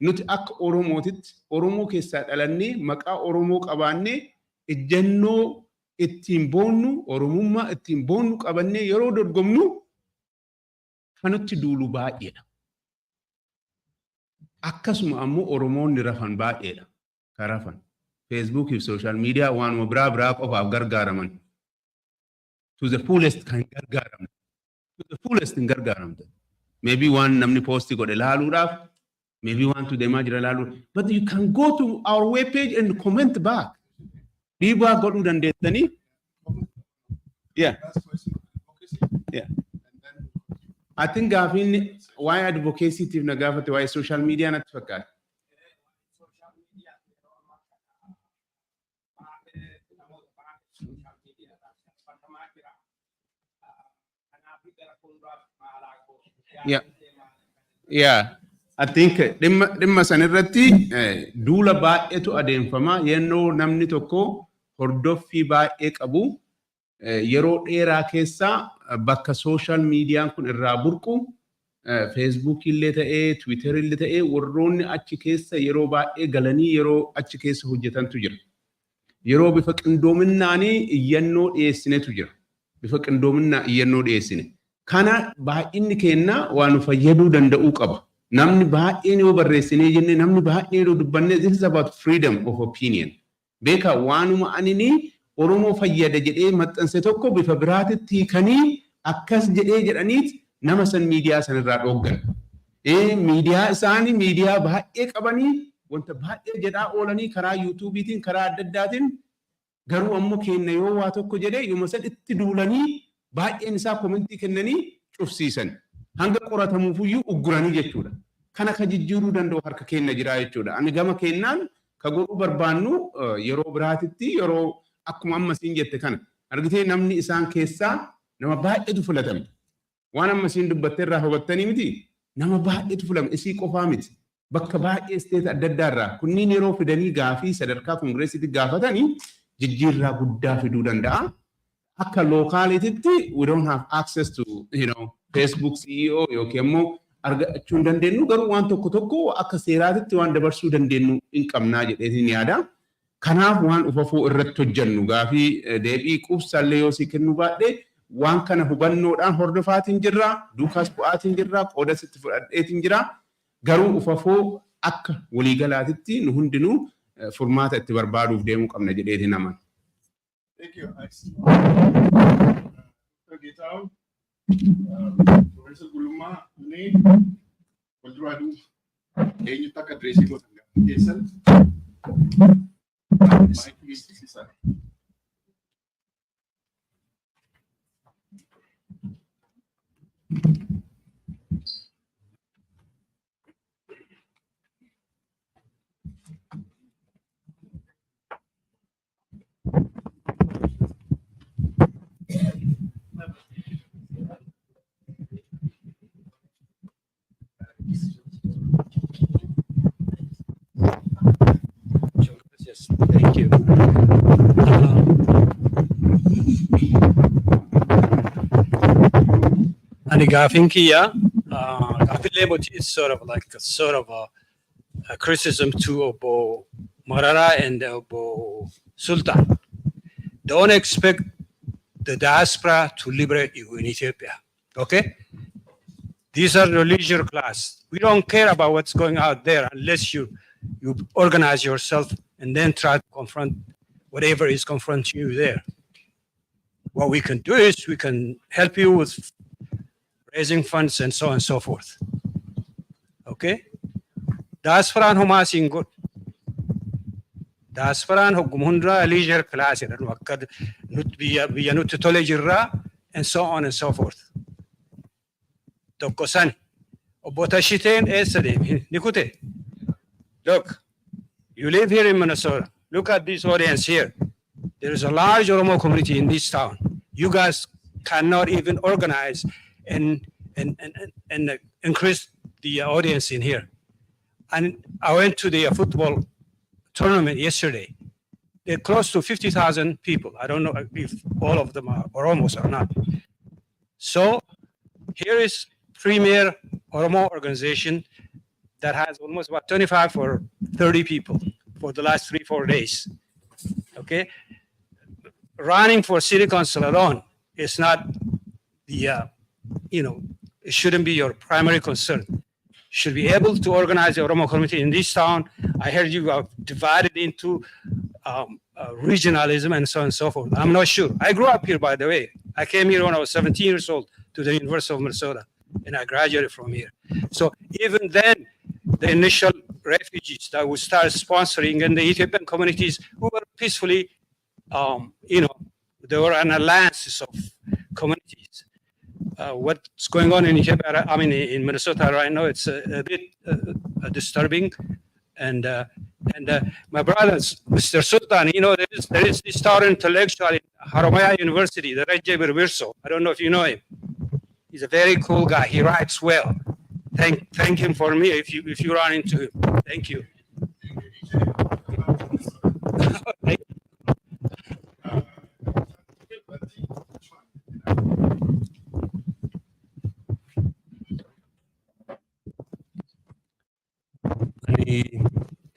nuti akka Oromootitti Oromoo keessaa dhalannee maqaa Oromoo qabaannee ejjennoo ittiin boonnu Oromummaa ittiin boonnu qabannee yeroo dorgomnu kanutti duulu baay'eedha. Akkasuma ammoo Oromoonni rafan baay'eedha. Karafan. Facebook fi social media waanuma biraa qofaaf gargaaraman. To the fullest kan gargaaramne. To the fullest hin gargaaramte. Maybe waan namni posti godhe laaluudhaaf, maybe waan tu deemaa jira laaluudhaaf. But you can go to our webpage and comment back. Dhiibaa godhuu dandeessanii. Yeah. Yeah. I think gaafiin waa'ee advocacytiif na gaafate waa'ee social media natti fakkaata. Yeah. Yeah. I think dhimma sanirratti duula baay'eetu adeemfama yennoo namni tokko hordoffii baay'ee qabu yeroo dheeraa keessaa bakka social meediyaan kun irraa burqu Facebook illee ta'ee Twitter illee ta'ee warroonni achi keessa yeroo baay'ee galanii yeroo achi keessa hojjetantu jira. Yeroo bifa qindoominaanii iyyannoo dhiyeessinetu jira. bifa qindoominaa iyyannoo dhiyeessine. Kana baay'inni keenya waan nu fayyaduu danda'uu qaba. Namni baay'een yoo barreessinee jenne namni baay'een yoo dubbanne this is about freedom of opinion. Beeka waanuma anini Oromoo fayyada jedhee maxxanse tokko bifa biraatitti hiikanii akkas jedhee jedhaniit nama san miidiyaa sanirraa dhooggan. Miidiyaa isaanii miidiyaa baay'ee qabanii wanta baay'ee jedhaa oolanii karaa yuutuubiitiin karaa adda addaatiin garuu ammoo keenya yoo waa tokko jedhee yooma san itti duulanii baay'een isaa komentii kennanii cufsiisan. Hanga qoratamuufiyyuu ugguranii jechuudha. Kana ka jijjiiruu danda'u harka keenya jira jechuudha. Ani gama keenyaan ka godhuu barbaannu yeroo biraatitti yeroo akkuma amma siin jette kana argitee namni isaan keessaa nama baay'eetu filatame. Waan amma siin dubbattee irraa hubattanii miti nama baay'eetu filame isii qofaa miti. Bakka baay'ee isteet adda addaa irraa kunniin yeroo fidanii gaafii sadarkaa koongireesitti gaafatanii jijjiirraa guddaa fiduu danda'a. Akka lookaaliititti we don't have access to Facebook CEO yookiin immoo argachuu hin dandeenyu garuu waan tokko akka seeraatitti waan dabarsuu dandeenyu hin qabnaa jedheetiin yaada. Kanaaf waan ufafuu irratti hojjennu gaafii deebii quubsaallee yoo si kennu baadhee waan kana hubannoodhaan hordofaatiin jirra duukaas bu'aatiin jirra qooda sitti fudhadheetiin jira garuu ufafuu akka waliigalaatitti nu hundinuu furmaata itti barbaaduuf deemuu qabna jedheetiin aman. Thank you. Professor Gulummaa Unee walduraa duuba eenyutti akka direesii gootan keessan maayikii isa. Yes, thank you. And Gafinkia, Gafileboti is sort of a criticism to Obo Marara and Obo Sultan. Don't expect the diaspora to liberate you in Ethiopia. Okay? These are the leisure class. We don't care about what's going out there unless you organize yourself and then try to confront whatever is confronting you there. What we can do is we can help you with raising funds and so on and so forth. Okay? Diaspora Homasing good. Diaspora Hogumundra leisure class and so on and so forth. Tokosani. Obotashiten Esade. Nikute. Look, you live here in Minnesota. Look at this audience here. There is a large Oromo community in this town. You guys cannot even organize and increase the audience in here. And I went to the football tournament yesterday. They're close to 50,000 people. I don't know if all of them are Oromos or not. So here is premier Oromo organization that has almost about 25 or 30 people for the last 3-4 days. Okay? Running for city council alone is not the, it shouldn't be your primary concern. You should be able to organize the Oromo community in this town. I heard you are divided into regionalism and so on and so forth. I'm not sure. I grew up here, by the way. I came here when I was 17 years old to the University of Minnesota, and I graduated from here. So even then, the initial refugees that would start sponsoring and the Ethiopian communities who were peacefully, there were an alliance of communities. What's going on in Ethiopia, in Minnesota right now, it's a bit disturbing. And my brothers, Mr. Sultan, there is this star intellectual in Haromaya University, the Rajay Birvirso. I don't know if you know him. He's a very cool guy. He writes well. Thank him for me if you run into him. Thank you.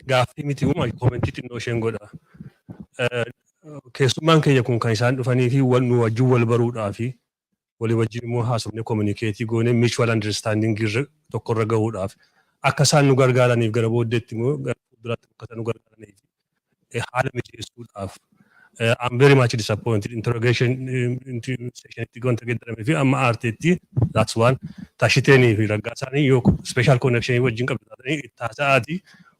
Gaaffii miti uumaa koomentiitti noo isheen godha. keessummaan keenya kun kan isaan dhufanii fi nu wajjin wal baruudhaa fi walii wajjin immoo haasofne communicateii goone mutual understanding tokkorra gahuudhaaf akka isaan nu gargaaraniif gara booddeetti immoo gara fuulduraatti akka nu gargaaraniif haala mijeessuudhaaf. I'm very much disappointed. Interrogation session itti gonta geddarame fi amma aarteetti that's one. Tashiteenii fi raggaasaanii yoo special connection wajjin qabdatanii taasa'aati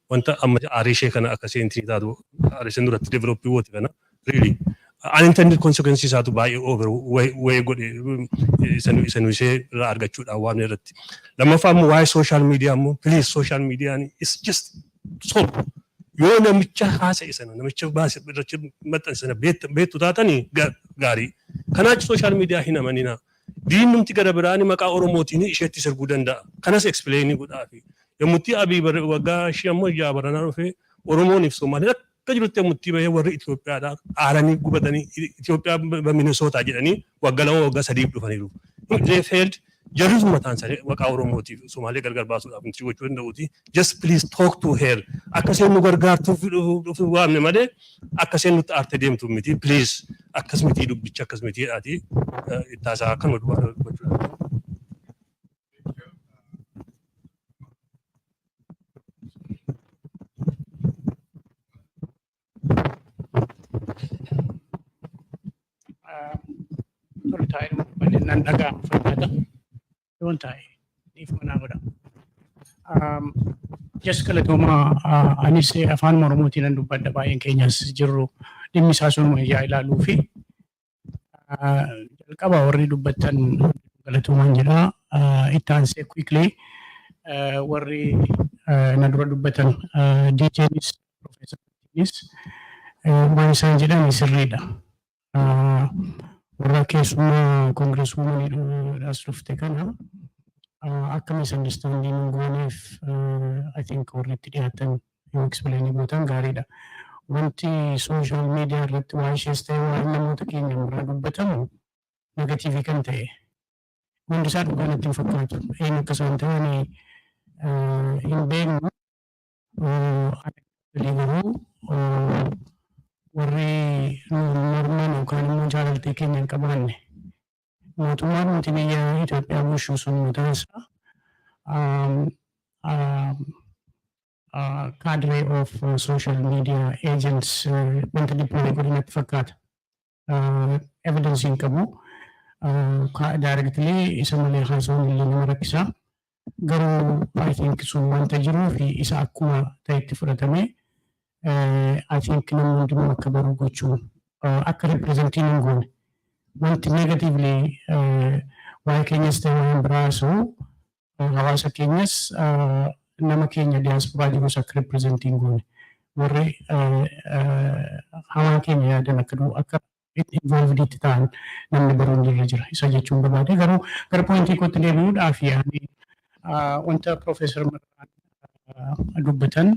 wanta amma aarii ishee kana akka seentii taatu aarii isheen duratti developii wooti kana really unintended consequences isaatu baay'ee over way godhe isan ishee irraa argachuudhaan waan irratti. Lammaffaa immoo waa'ee social media immoo please social media is just so yoo namicha haasa'e sana namicha baase irratti maxxanse sana beektu taatanii gaarii. Kanaachi social media hin amanina. Diinumti gara biraani maqaa Oromootiin isheetti sirguu danda'a. Kanas explainii godhaafi. Yommutti Abii waggaa ishee ammoo ijaa baranaa dhufee Oromooniif Somaaliin akka jirutti yommutti bahee warri Itoophiyaadhaa aaranii gubatanii Itoophiyaa Minnesota jedhanii waggaa 2 waggaa 3 dhufaniiru. They failed. Jarris mataan isaanii maqaa Oromootiif Somaalee gargar baasuudhaaf nuti gochuu danda'uuti. Just please talk to her. Akka isheen nu gargaartuuf waamne malee akka isheen nutti aarte deemtu miti. Please akkas miti dubbicha akkas mitiidhaati. Ittaasaa akka nu gochuudha. Nan dhagaa fakkaata. Don't I? If mana godha. Just galatoomaa anis afaan Oromootiin nan dubbadha baay'een keenyas jirru dhimmi isaa sunuma ijaa ilaaluu fi jalqaba warri dubbattan galatoomaan jedha. Itti aansee quickly warri na dura dubbatan DJnis Profeesarnis waan isaan jedhan sirriidha. Warra keessumaa Congresswoman as dhufte kana akka misunderstanding gooneef I think warri itti dhiyaatan yoo explain gootan gaariidha. Wanti social media irratti waa ishees ta'e waan namoota keenya irraa dubbatamu negatiivii kan ta'e hundi isaa dhugaa natti hin fakkaatu. Eenyu akka isaan ta'an hin beeknu. Garuu warri morman yookaan immoo jaalaltee keenya hin qabaanne mootummaan nuti biyya Itoophiyaa bulchuu sun mataan isaa cadre of social media agents wanta diploome godinatti fakkaata. Evidence hin qabu. Directly isa malee haasawuun illee nama rakkisa. Garuu I think sun wanta jiruu fi isa akkuma ta'etti fudhatame I think namni hundinuu akka baruu gochuun akka representiin hin goone wanti negatively waa'ee keenyas ta'e waan biraasu hawaasa keenyas nama keenya diasporaa jirus akka representiin goone warri hawaa keenya yaadan akka involved itti ta'an namni baruun irra jira. Isa jechuun barbaade garuu gara pointii kootti deebi'uudhaaf yaani wanta Profeesar Marraan dubbatan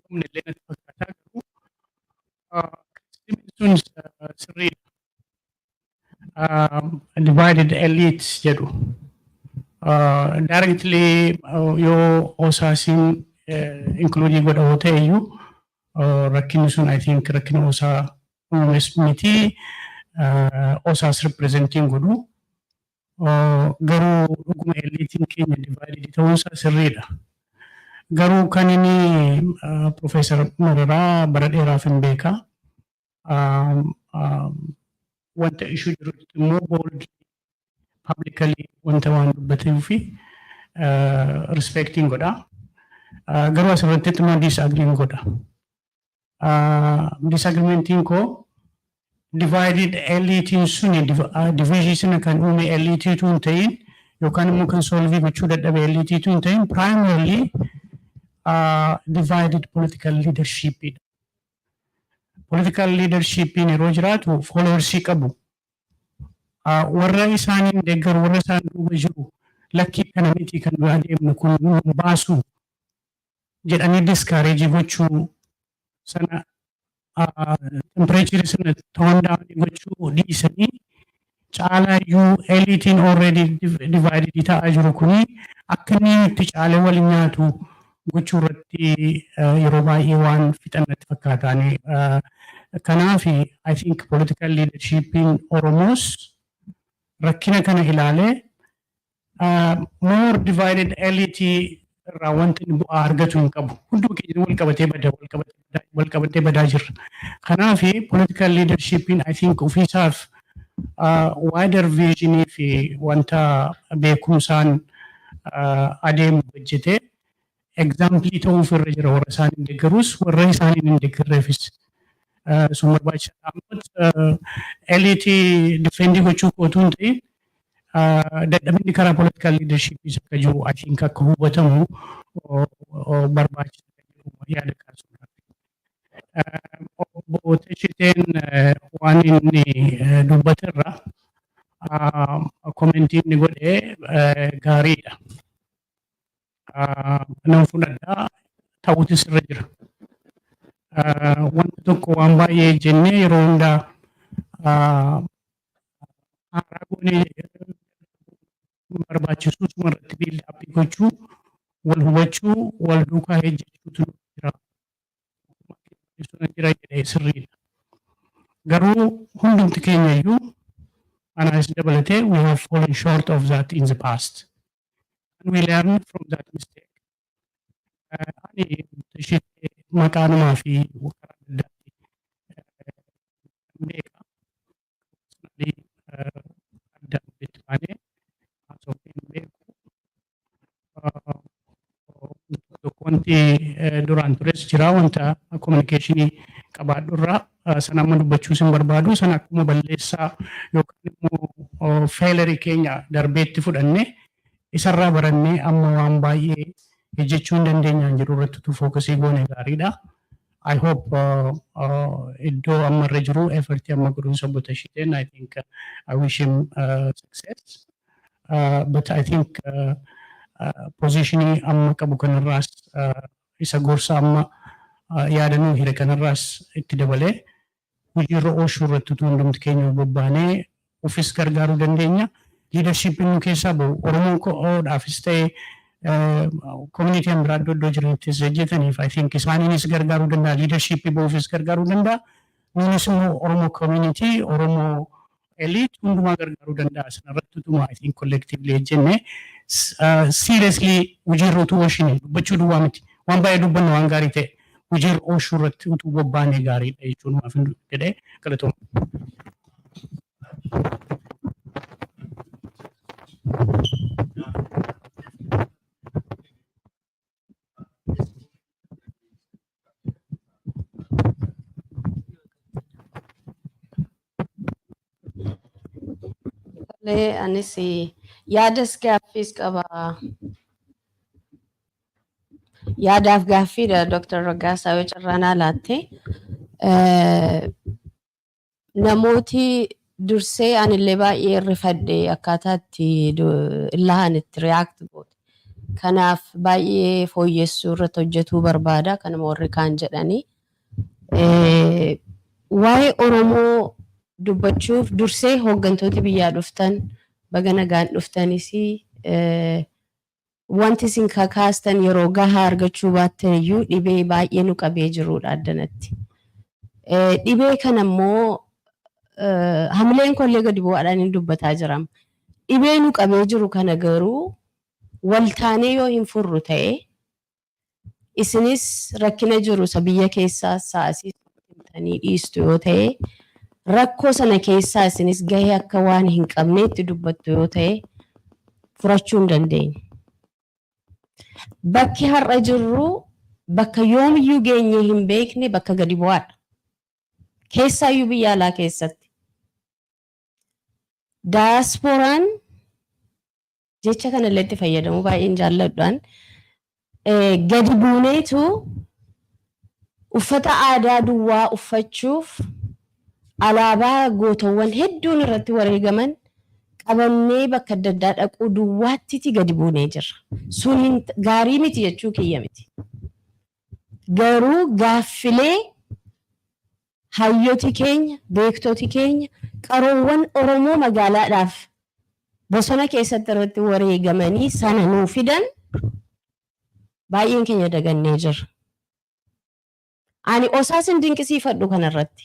humnillee natti fakkaataa garuu sirriidha. Divided elites jedhu. Directly yoo OSAsiin including godhamoo ta'e iyyuu rakkinni sun I think rakkina OSA uumes miti. OSAs representing godhu. Garuu dhuguma eliitiin keenya divided ta'uunsaa sirriidha. Garuu kan inni Profeesar Mararaa bara dheeraaf hin beeka. Wanta ishuu jirutti immoo bold publicly wanta waan dubbatee fi respecting godha. Garuu asirratti immoo disagreeing godha. Disagreementiin koo divided eliitiin suni division kan uume eliitiitu hin ta'in yookaan immoo kan solvii gochuu dadhabe eliitiitu hin ta'in primarily divided political leadership. Political leadership yeroo jiraatu followersii qabu. Warra isaaniin deeggaru warra isaan duuba jiru lakkii kana miti kan biraa deemnu kun nu baasu jedhanii discourage gochuu sana temperature sana tone down gochuu dhiisanii caalaa iyyuu eliitiin already divided ta'aa jiru kuni akka inni itti caalee waliin nyaatu gochuu irratti yeroo baay'ee waan fixannatti fakkaataani. Kanaaf I think political leadership in Oromos rakkina kana ilaalee more divided elite irraa wanti inni bu'aa argatu hin qabu. Hunduma keenya wal qabatee badaa jirra. Kanaaf political leadership in I think ofiisaaf wider vision fi wanta beekumsaan adeemu hojjetee example ta'uuf irra jira warra isaan hin deeggarus warra isaan hin deeggarreefis. Sun barbaachisaadha. Elite defendi gochuu kootu hin ta'in dadhabinni karaa political leadership isa akka jiru I think akka hubatamu barbaachisaa yaada kaasuudhaaf. Obbo Teshiteen waan inni dubbaterra komentii inni godhe gaariidha. Nan fudhadhaa ta'uutis irra jira. Wanta tokko waan baay'ee jennee yeroo hundaa haaraa goonee barbaachisu irratti biildaappii gochuu, wal hubachuu, wal duukaa ejjechuutu jira. Jira jedhee sirriidha. Garuu hundumti keenya iyyuu anas dabalatee we have fallen short of that in the past. And we learn from that mistake. Ani maqaa namaa fi karaa addaatti beeka. Addaan walitti baanee haasofnee beeku. Wanti duraan tures jira wanta communication qabaadhurraa sana amma dubbachuus hin barbaadu sana akkuma balleessaa yookaan immoo failure keenya darbeetti fudhannee isarraa barannee amma waan baay'ee hojjechuu hin dandeenyaan jiru irratti fookasii goone gaariidha. I hope iddoo amma irra jiru effort amma godhuunsa Obbo Teshiteen I think I wish him success. But I think positionii amma qabu kanarraas isa gorsa amma yaadannoo hire kanarraas itti dabalee hojiirra oolchuu irratti utuu hundumti keenya bobbaanee ofis gargaaruu dandeenya. Leadership nu keessaa bahu Oromoodhaafis ta'ee community an biraa iddoo jiranittis hojjetaniif I think isaaniinis gargaaruu danda'a. Leadership bahuufis gargaaruu danda'a. Nuunis immoo Oromoo community, Oromoo elite hundumaa gargaaruu danda'a. Sanarratti utuma I think collectively hojjennee seriously hojiirra utuu oolchine dubbachuu duwwaa miti. Waan baay'ee dubbannu waan gaarii ta'e hojiirra oolchuu irratti utuu bobbaanee gaariidha jechuun maaf jedhee galatooma. Anis yaadas gaaffiis qaba. Yaadaaf gaaffiidha Dr. Raggaasaa yoo carraanaa laatte. Namooti dursee anillee baay'ee rifadhe akkaataa itti ilaahan itti react goote. Kanaaf baay'ee fooyyessuu irratti hojjetuu barbaada kanuma warri kaan jedhanii. Waa'ee Oromoo dubbachuuf dursee hooggantooti biyyaa dhuftan baga nagaan dhuftanis wanti isin kakaastan yeroo gahaa argachuu baattan iyyuu dhibee baay'ee nu qabee jirudha addanatti. Dhibee kana immoo hamileen kollee gadi bu'aadhaan hin dubbataa jiram. Dhibee nu qabee jiru kana garuu waltaanee yoo hin furru ta'e isinis rakkina jiru isa biyya keessaa saasii himtanii dhiistu yoo ta'e rakkoo sana keessaa isinis gahee akka waan hin qabneetti dubbattu yoo ta'e furachuu hin dandeenye. Bakki har'a jirru bakka yoomiyyuu geenyee hin beekne bakka gadi bu'aadha. Keessaayyuu biyya alaa keessatti. Diasporaan jecha kanallee itti fayyadamu baay'een jaalladhaan gadi buuneetu uffata aadaa duwwaa uffachuuf alaabaa gootawwan hedduun irratti wareegaman qabannee bakka adda addaa dhaquu duwwaattiti gadi buunee jirra. Sun gaarii miti jechuu kiyya miti. Garuu gaaffilee hayyooti keenya, beektoti keenya, qaroowwan Oromoo magaalaadhaaf bosona keessatti irratti wareegamanii sana nuu fidan baay'een keenya dagannee jirra. Ani osaasin dinqisiifadhu kanarratti.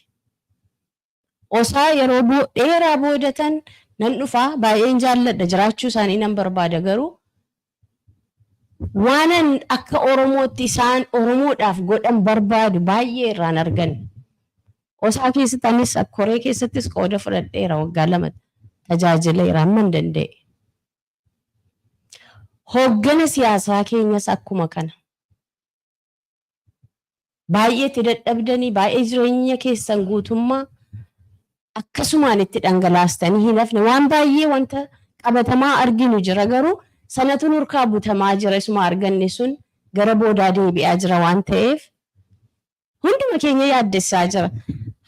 Osaa yeroo dheeraa boodatan nan dhufaa baay'een jaalladha jiraachuu isaanii nan barbaada garuu waanan akka Oromootti isaan Oromoodhaaf godhan barbaadu baay'ee irraan argan. Osaa keessatti anis koree keessattis qooda fudhadheera waggaa 2 tajaajileera amma hin danda'e. Hooggana siyaasaa keenyas akkuma kana. Baay'ee itti dadhabdanii baay'ee jireenya keessan guutummaa akkasumaan itti dhangalaastanii hin hafne waan baay'ee wanta qabatamaa arginu jira garuu sanatu nurkaa butamaa jira isuma arganne sun gara boodaa deebi'aa jira waan ta'eef hunduma keenya yaaddessaa jira.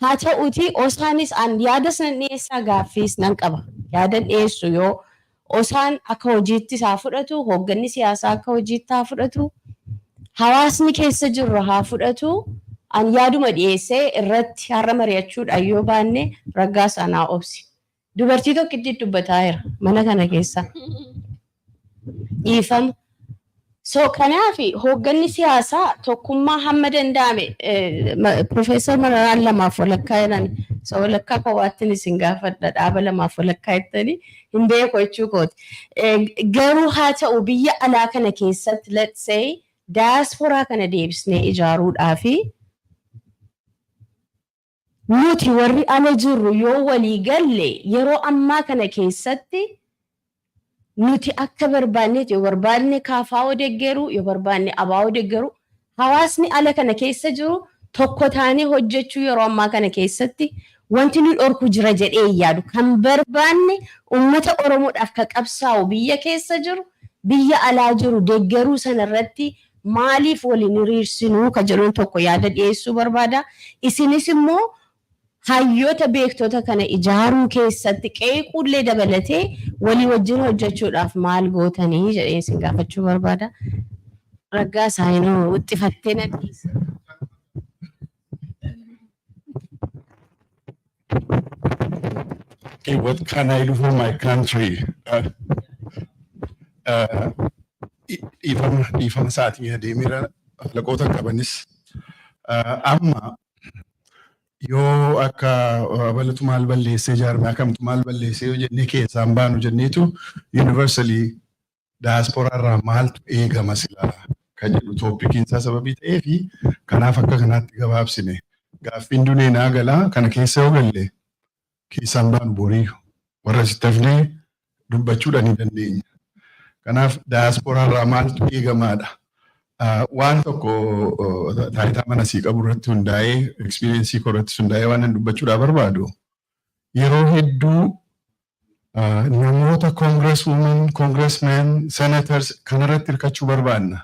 Haa ta'uutii osaanis yaada sana dhiyeessaa gaaffiis nan qaba. Yaada dhiyeessu yoo osaan akka hojiitti isaa fudhatu hoogganni siyaasaa akka hojiitti haa fudhatu hawaasni keessa jirru haa fudhatu. An yaaduma dhiyeessee irratti har'a mari'achuudhaan yoo baanne raggaa sanaa obsi. Dubartii tokkitti dubbataa jira mana kana keessa. Dhiifama. So kanaaf hoogganni siyaasaa tokkummaa hamma danda'ame Profeesar Mararaan 2 walakkaa jedhan so walakkaa kophaattiin isin gaafadha dhaaba 2 walakkaa jettanii hin beeku jechuu kooti. Garuu haa ta'u biyya alaa kana keessatti let's say daasporaa kana deebisnee ijaaruudhaa fi nuti warri ala jirru yoo walii galle yeroo ammaa kana keessatti nuti akka barbaanneeti yoo barbaanne kaafaa odeeggeru yoo barbaanne abaa odeeggeru hawaasni ala kana keessa jiru tokko taanee hojjechuu yeroo ammaa kana keessatti wanti nu dhorku jira jedhee yaadu kan barbaanne uummata Oromoodhaaf ka qabsaa'u biyya keessa jiru biyya alaa jiru deeggeruu sanarratti maaliif waliin hiriirsinuu ka jedhuun tokko yaada dhiyeessuu barbaada. Isinis immoo hayyoota beektota kana ijaaruu keessatti qeequullee dabalatee walii wajjin hojjechuudhaaf maal gootanii jedhee isin gaafachuu barbaada. Raggaa isaanii wixxifattee na dhiisa. Okay, what can I do for my country? Ifama sa'aatii adeemira laqoota qabanis amma yoo akka balatu maal balleessee jaarmaa akkamtu maal balleessee yoo jennee keessaan baanu jenneetu universally diaspora irraa maaltu eegama silaa kan jedhu tooppikiin isaa sababii ta'ee fi kanaaf akka kanaatti gabaabsine gaaffiin dunee naa galaa kana keessa yoo galle keessaan baanu borii warra sitti hafnee dubbachuudhaan ni dandeenya. Kanaaf diaspora irraa maaltu eegamaadha. Waan tokko taayitaa mana sii qabu irratti hundaa'ee experience koo irratti hundaa'ee waan hin dubbachuudhaaf barbaadu. Yeroo hedduu namoota congresswoman, congressmen, senators kanarratti hirkachuu barbaanna.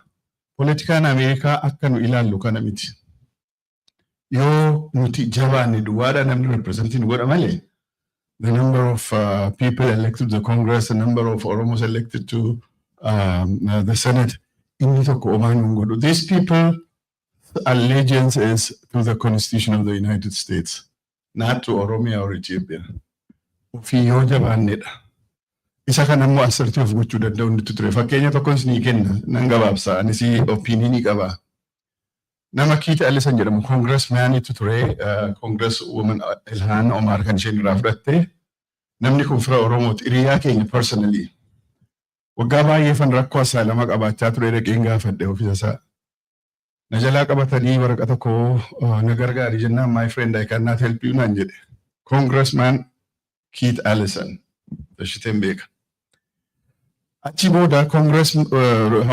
Politikaan Ameerikaa akka nu ilaallu kana miti. Yoo nuti jabaanne duwwaadha namni representiin godha malee. The number of people elected to the Congress, the number of Oromos elected to the Senate, inni tokko omaan godhu. These people allegiance is to the Constitution of the United States, not to Oromia or Ethiopia. Ofii yoo jabaannedha. Isa kana immoo assertive gochuu danda'u nuti ture. Fakkeenya tokkon isinii kenna nan gabaabsa anis opiniinii qaba. Nama Kiita Alisan jedhamu congressmaniitu ture Congresswoman Omar kan isheen irraa fudhatte. Namni kun fira Oromooti hiriyaa keenya personally. Waggaa baay'eefan rakkoo asaalama qabaachaa ture dhaqeen gaafadhe ofiisa isaa. Na jalaa qabatanii waraqata koo na gargaari jennaan my friend I cannot help you naan jedhe. Congressman Keith Allison tashiteen beeka. Achi booda Congress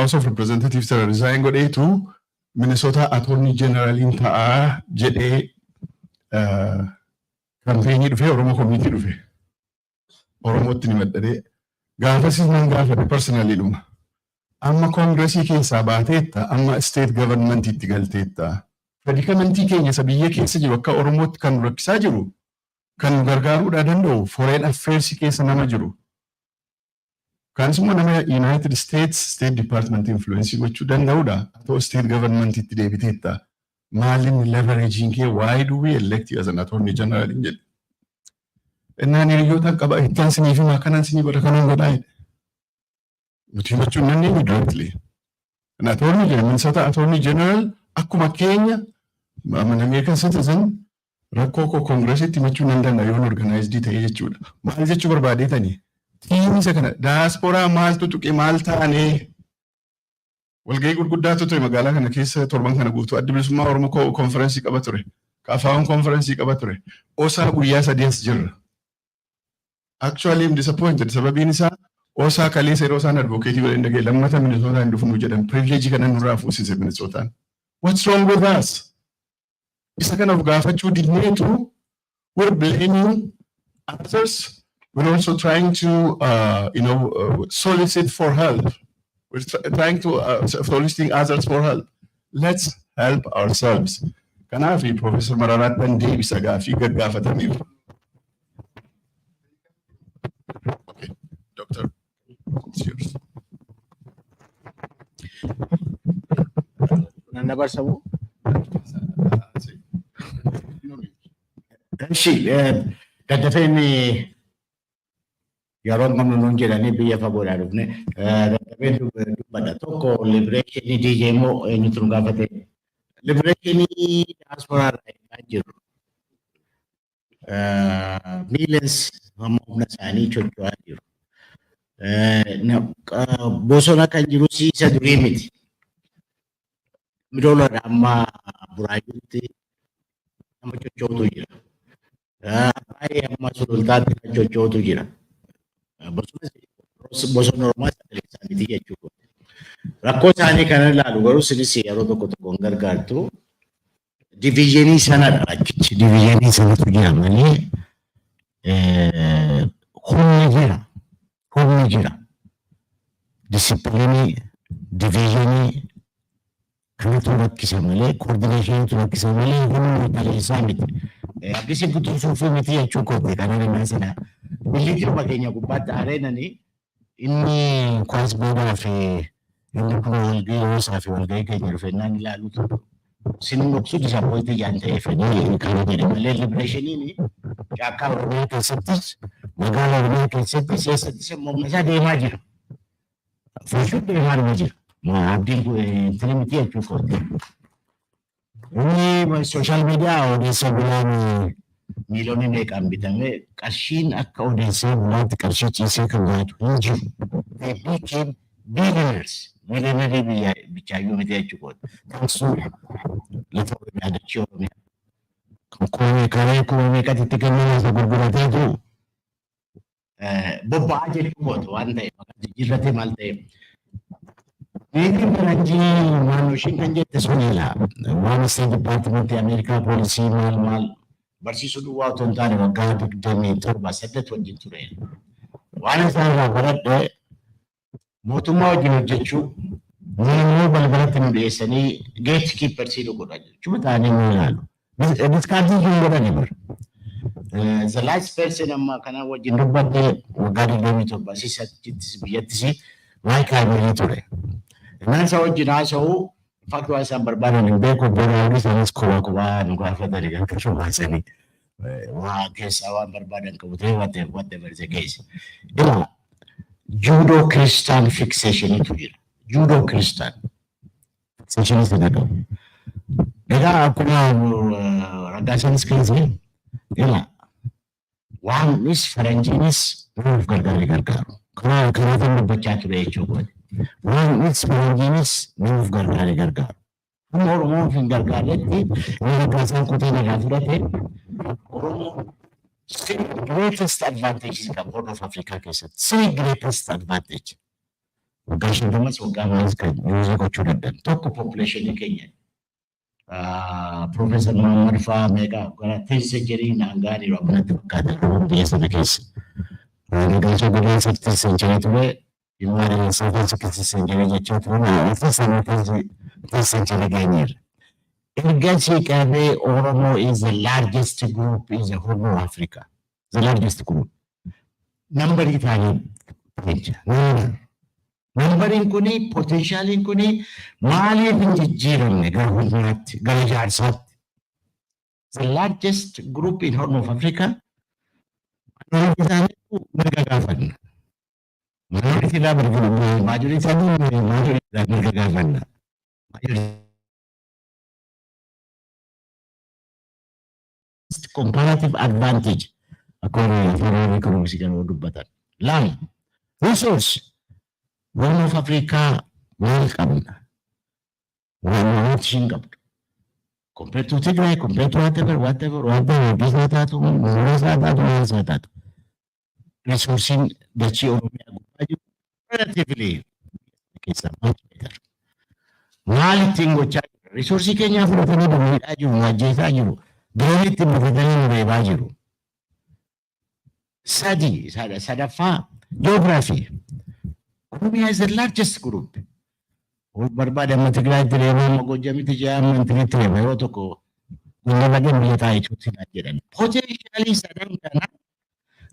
House of Representatives resign godheetu Minnesota Attorney General in ta'a jedhee kampeenii dhufee Oromoo committee dhufe. Oromootti ni maddadee gaafasiis nan gaafadhe personally dhuma. Amma Congressii keessaa baateetta amma state government itti galteetta. Predicamentii keenya isa biyya keessa jiru akka Oromootti kan rakkisaa jiru kan nu gargaaruudhaa danda'u foreign affairs keessa nama jiru. Kanis immoo nama United States State Department influence gochuu danda'udha. Atoo state government itti deebiteetta. Maalin leveraging kee why do we elect you as an attorney general in jedhe. Ennaan hiriyoota qaba ittaan sinii fi maakanan sinii bara kanan godhaa jedhe. Nuti himachuun nanni directly. An attorney general, Minnesota attorney general, akkuma keenya, an American citizen, rakkoo koo koongiresitti himachuu nan danda'a yoon organized ta'e jechuudha. Maal jechuu barbaadeetanii? Tiimii isa kana daasporaa maaltu tuqe maal taanee walgahii gurguddaatu ture magaalaa kana keessa torban kana guutuu adda bilisummaa Oromoo konferensii qaba ture. Kaafawwan konferensii qaba ture. OSA guyyaa 3 as jirra. Actually I'm disappointed. Sababiin isaa OSA kaleessa yeroo isaan advokeetii waliin dhagee lammata Minnesota hin dhufnu jedhan privilege kana nurraa fuusise Minnesotaan. What's wrong with us? Isa kana of gaafachuu didneetu we're blaming others. We're also trying to solicit for help. We're trying to soliciting others for help. Let's help ourselves. Kanafi Professor Mararat Pandey bisa gaafii gaggaafataniiru. Okay, Doctor, it's yours. Nanda Sabu. Daddafeen yeroo namni nuun jedhanii biyya fagoodhaa dhufne daddafeen dubbadha. Tokko libereeshinii DJMO eenyutu nu gaafate? Libereeshinii diaasporaa irraa jiru. Millions amma humna isaanii socho'aa jiru. Bosona kan jiru siisa durii miti. Midooladha amma buraayyuutti nama socho'utu jira. Baay'ee amma sulultaatti kan socho'utu jira. Bosona Oromoo sagalee isaaniiti jechuudha. Rakkoo isaanii kana ilaalu garuu sinis yeroo tokko tokkoon gargaartu diviizhinii sanadha achichi diviizhinii sanatu jira malee humni jira disipiliinii diviizhinii kanatu rakkisa malee koordineeshiniitu rakkisa malee humni taleessaa miti. Addisi butuusuu fi miti jechuu kooti kana nama sana biyyi jirma keenya gubbaatti areenanii inni kwaas boodaa fi inni kun walgahii hoosaa fi walgahii keenya dhufennaan ilaaluutu sinin dhoksu disappointii jaan ta'eef kana jedhe malee libereeshiniin caakkaa Oromiyaa keessattis magaalaa Oromiyaa keessattis eessattis humna isaa deemaa jira. Fuushuun deemaa jira. Abdiin kun miti jechuu kooti. Inni sooshaal miidiyaa odeessa bulaan miiliyoonii meeqaan bitame qarshiin akka odeessee bulaatti qarshii ciisee kan baatu hin jiru. They became billionaires. Miliyoonarii biyya bichaayyuu miti jechuudha. Taasisuu lafa Oromiyaa dachee Oromiyaa. Kan karaa kuma meeqatti kennuu isa gurguratee jiru. Bobba'aa jechuudha waan ta'eef jijjiirratee maal ta'eef. Ini berarti manusia kan jadi sunila. Manusia Departemen Amerika polisi mal bersih dua tentara wagah demi terbatas wajib turun. Wana saya berat deh. Mutu mau jeju. Ni bal-balat ni biasa ni gatekeeper sih dulu aja. Cuma tanya ni lalu. Discarding juga ni ber. The last person amma kana wajib rubat deh. Wagah demi terbatas biat sih. Like I turun. Nasa wajjin haasa'u fakkiiwwan isaan barbaadan hin beeku biraawwan isaanis kophaa nu gaafatanii kan haasa'anii waa keessaa waan barbaadan qabu ta'e whatever the case. Ila juudoo kiristaan fixationiitu jira. Juudoo kiristaan fixationii sana qabu. Egaa akkuma raggaasanis keessa ila waanis faranjiinis nuuf gargaaru. Karaa kan dubbachaa ture jechuudha. Waan ispaanjiinis nuuf gargaaru. Amma Oromoon hin gargaaretti raggaasan kutii nagaa fudhate Oromoo greatest advantage qaba Horn of Africa keessatti. Greatest advantage. Waggaa 50 waggaa maalis kan yuuza gochuu danda'an. Tokko population keenya Professor Omar fa'aa meeqa gara 10 century naangaanii roobnatti fakkaata Oromoo biyya sana keessa. Raggaasa godina 60 century ture. Imagine something to consistent jechuun Oromo is the largest group in the whole of Africa. The largest group. Numbering Numbering kuni, potential kuni, mali pinjijiran garajarsat. The largest group in Horn of Africa. Majority la bergabung, majority itu majority la bergabung. Comparative advantage according to economics kan dubbatan. Lama, resource. One of Africa welcome. One Singapore. Compared to Tigray, compared to whatever, business that, resourcing the Oromia relatively is much better. Mali tingo cha resource Kenya furutani bumi aju majesa jiru. Granite mufutani mreba jiru. Sadafa geography. Oromia is the largest group. Berbada Tigray terima Mogojami tijam menteri terima itu ko. Mengalakan berita itu tidak jalan. Potentially sedang karena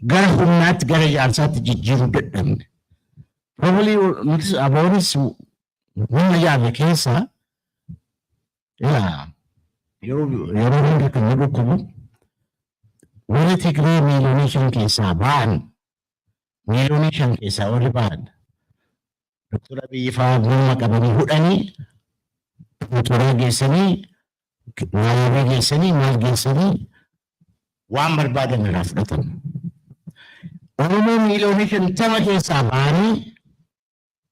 garhunat garajal jiru bedam. Probably about this one ya kesa ya yo kan ko wala Tigray milonation kesa ban milonation kesa wala ban Dr. Abiy fa gumma kabani hudani Dr. Gesani Nairobi Gesani Mal Gesani wan berbada ngerafdatan Oromo milonation tama kesa bani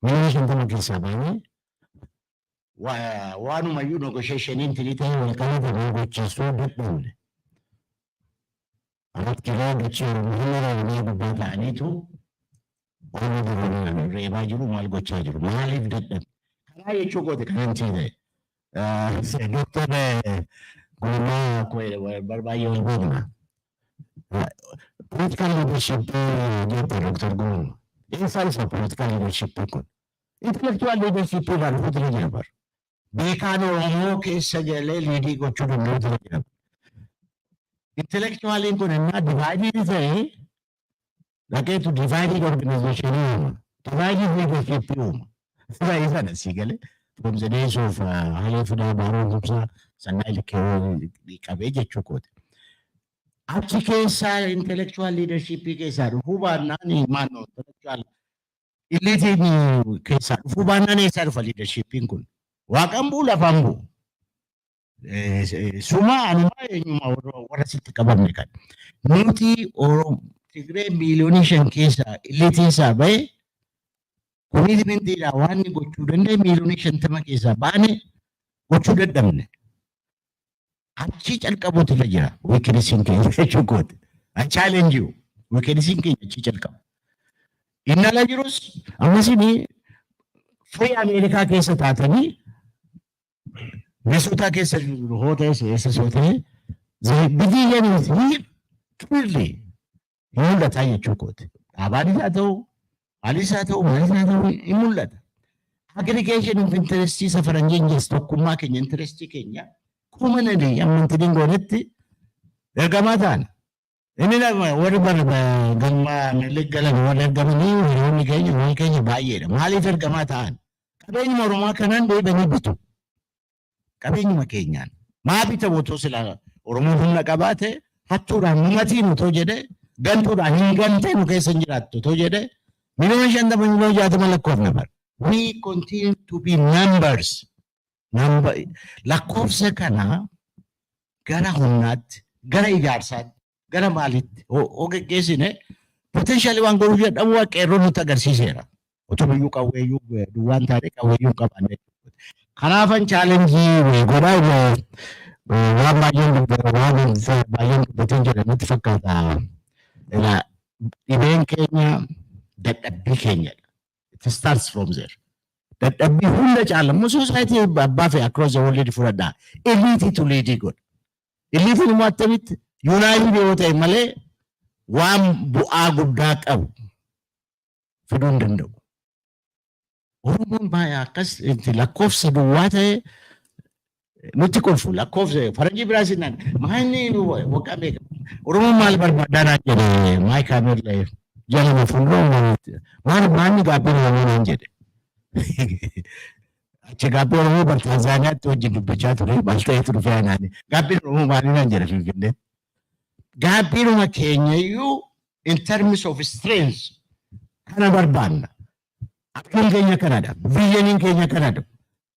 milonation tama kesa bani wanu mayu negotiation intilita wakala da gochaso dukkan amat kira da cewa muhimmara ne da ba ta anitu wani da reba jiru mal gocha jiru malif daddan kana ya chogo da kan tide sai doctor goma ko barbayo goma political leadership ya doctor goma in falsa political leadership ko intellectual leadership ba rubutu ne ba Bekano Oromo keessa galee liidii gochuu danda'u jira. Intellectualiin kun innaa divaayidii ta'ee dhaqeetu divaayidii organizationii uuma. Divaayidii leadership uuma. Siraa sana sii galee from the days of Haile Fidaa Baaroo Gumsaa sannaa ilkee qabee jechuu kooti. Achi keessaa intellectual leadership keessaa dhufuu baannaan maannoo intellectual illeetiin keessaa dhufuu baannaan eessaa dhufa leadershipiin kun. Wakambu la fambu. Suma anuma enyuma warra sitti qabamne kan. Nuti Tigray miliyoonishan keessa illeetiin bahe komitimentiidha waan gochuu danda'e miliyoonii 50 keessaa baane gochuu dadhabne. Achi calqabuutu irra jira. Weekendisiin keenya jechuu kooti. I challenge you. Weekendisiin keenya achi calqabu. Inni ala jirus ammasini free Ameerikaa keessa taatanii Lesota keessa hoota eessa sootee biyyi yemmuu clearly mul'ata jechuu kooti. Dhaabaanis haa ta'u, maalis haa ta'u, maalis haa ta'u hin mul'ata. Aggregation of interest isa faranjeenyas tokkummaa keenya interest keenya kumananii amantiin goonetti ergamaa ta'an. Inni warri galma galan warri ergamanii hiriyoonni keenya baay'eedha. Maaliif ergamaa ta'an? Qabeenyuma Oromoo kanaan deebanii bitu. Qabeenyuma keenyaan. Maa bita otoo sila Oromoon humna qabaate hattuudhaan numatiin otoo jedhe gantuudhaan hin gantee nu keessa hin jiraattu otoo jedhe miliyoona 50 miliyoona 60 lakkoofna bar. We continue to be numbers. Lakkoofsa kana gara humnaatti, gara ijaarsaatti, gara maalitti geggeessine potentially waan godhuu jedhamu qeerroo nutti agarsiiseera. Otoo biyyuu qawweeyyuu duwwaan taane qawweeyyuu qabaanne. Kanaafan challenge godhaa waan baay'een dubbateen jedhamutti fakkaata. Dhibeen keenya dadhabbii keenyadha. It starts from there. Dadhabbii hunda caalamu society abbaa fi across the world fudhadhaa. Elite to leadii godha. Elite immoo attamitti yuunaayitid yoo ta'e malee waan bu'aa guddaa qabu fiduu hin danda'u. Oromoon baay'ee akkas lakkoofsa duwwaa ta'e nutti kolfu lakkoofsa faranjii biraas naan maanni waqaa beeka. Oromoon maal barbaadaa naan jedhe maayikaameerlee jalama fuuldura maanni gaabbii Oromoo naan jedhe. Achi gaabbii Oromoo bar Taanzaaniyaatti wajjin dubbachaa ture maal ta'etu dhufee naani gaabbii Oromoo maali naan jedhe Finfinnee. Gaabbiinuma keenya iyyuu in terms of strength kana barbaanna. Abdiin keenya kanadha. Vizyiniin keenya kanadha.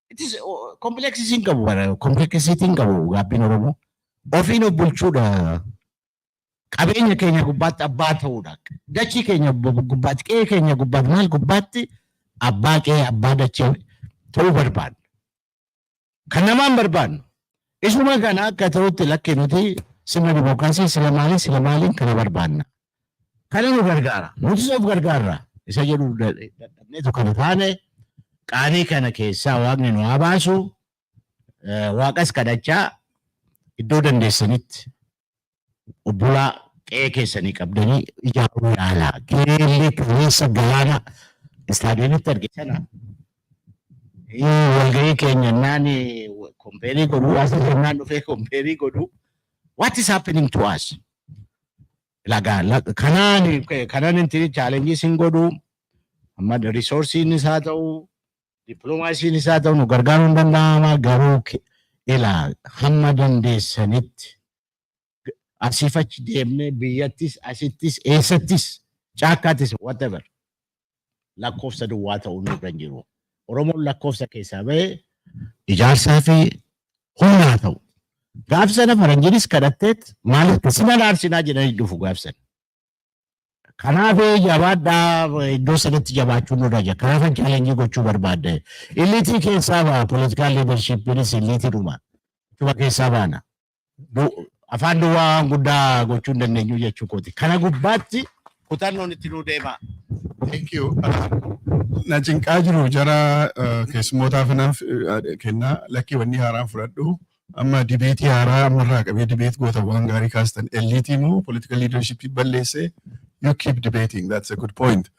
It is complexity qabu, complexity qabu gaabbiin Oromoo. Ofiin of bulchuudha. Qabeenya keenya gubbaatti abbaa ta'uudha. Dachii keenya gubbaatti, qe'ee keenya gubbaatti, maal gubbaatti abbaa qe'ee, abbaa dachee ta'uu barbaadna. Kan namaan barbaadnu. Isuma kana akka ta'utti lakkee nuti sirna dimookiraasii sila maaliin kana barbaadna. Kana nu gargaara. Nutis of gargaarra. Isa jedhu dadhabneetu kana taane qaanii kana keessaa waaqni nu haa baasu. Waaqas kadhachaa iddoo dandeessanitti obbolaa qe'ee keessanii qabdanii ijaaruu yaalaa. Keellee qilleensa galaana istaadiyoonitti argitana. Walgahii keenya naan kompeerii godhuu asii jennaan dhufee kompeerii godhuu. What is happening to us? Kanaan inti chaalenjii sin godhuu amma riisoorsiin isaa ta'uu dippiloomaasiin isaa ta'uu nu gargaaruu hin danda'ama garuu hamma dandeessanitti asiif achi deemnee biyyattis asittis eessattis caakkaattis whatever lakkoofsa duwwaa ta'uu nurra hin jiru. Oromoon lakkoofsa keessaa ba'ee ijaarsaa fi humnaa ta'u. Gaaf sana faranjiinis kadhatteet maalitti sina dhaarsinaa jedhanii dhufu gaaf sana. Kanaaf jabaadhaa iddoo sanatti jabaachuun nurra jira. Kanaaf chaalenjii gochuu barbaadde. Illiitii keessaa ba'a politikaal liidarshiippiinis illiitiidhuma. Cuma keessaa baana. Afaan duwwaa guddaa gochuu hin dandeenyu jechuu kooti. Kana gubbaatti kutannoon itti nuu deema. Thank you. Na cinqaa jiru jara keessummootaaf naaf kennaa lakkii wanni haaraan fudhadhu. Amma dibeetii haaraa ammarraa qabee dibeet goota waan gaarii kaastan eliitii moo political leadership balleessee you keep debating. That's a good point.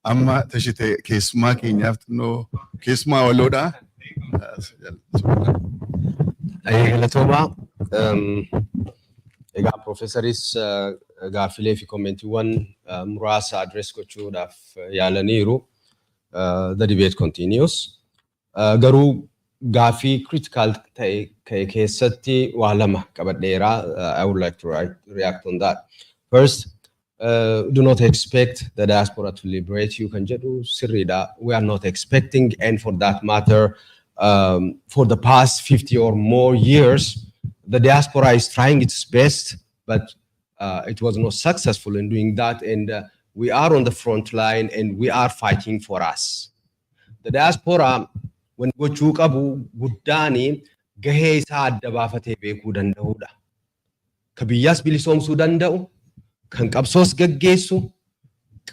Amma tashite keessumaa keenyaaf xinnoo keessumaa waloodhaa. Galatooma. Egaa Profeesaris gaaffilee fi kommentiiwwan muraasa adrees gochuudhaaf yaalaniiru. The debate continues. Garuu gaaffii critical ta'e keessatti waa lama qabadheeraa. I would like to react on that. First, do not expect the diaspora to liberate you kan jedhu sirriidha. We are not expecting, and for that matter, for the past 50 or more years, the diaspora is trying its best, but it was not successful in doing that, and we are on the front line and we are fighting for us. The diaspora, when gochuu qabu guddaani gahee isaa adda baafatee beekuu danda'uudha. Ka biyyaas bilisoomsuu danda'u, kan qabsoos gaggeessu,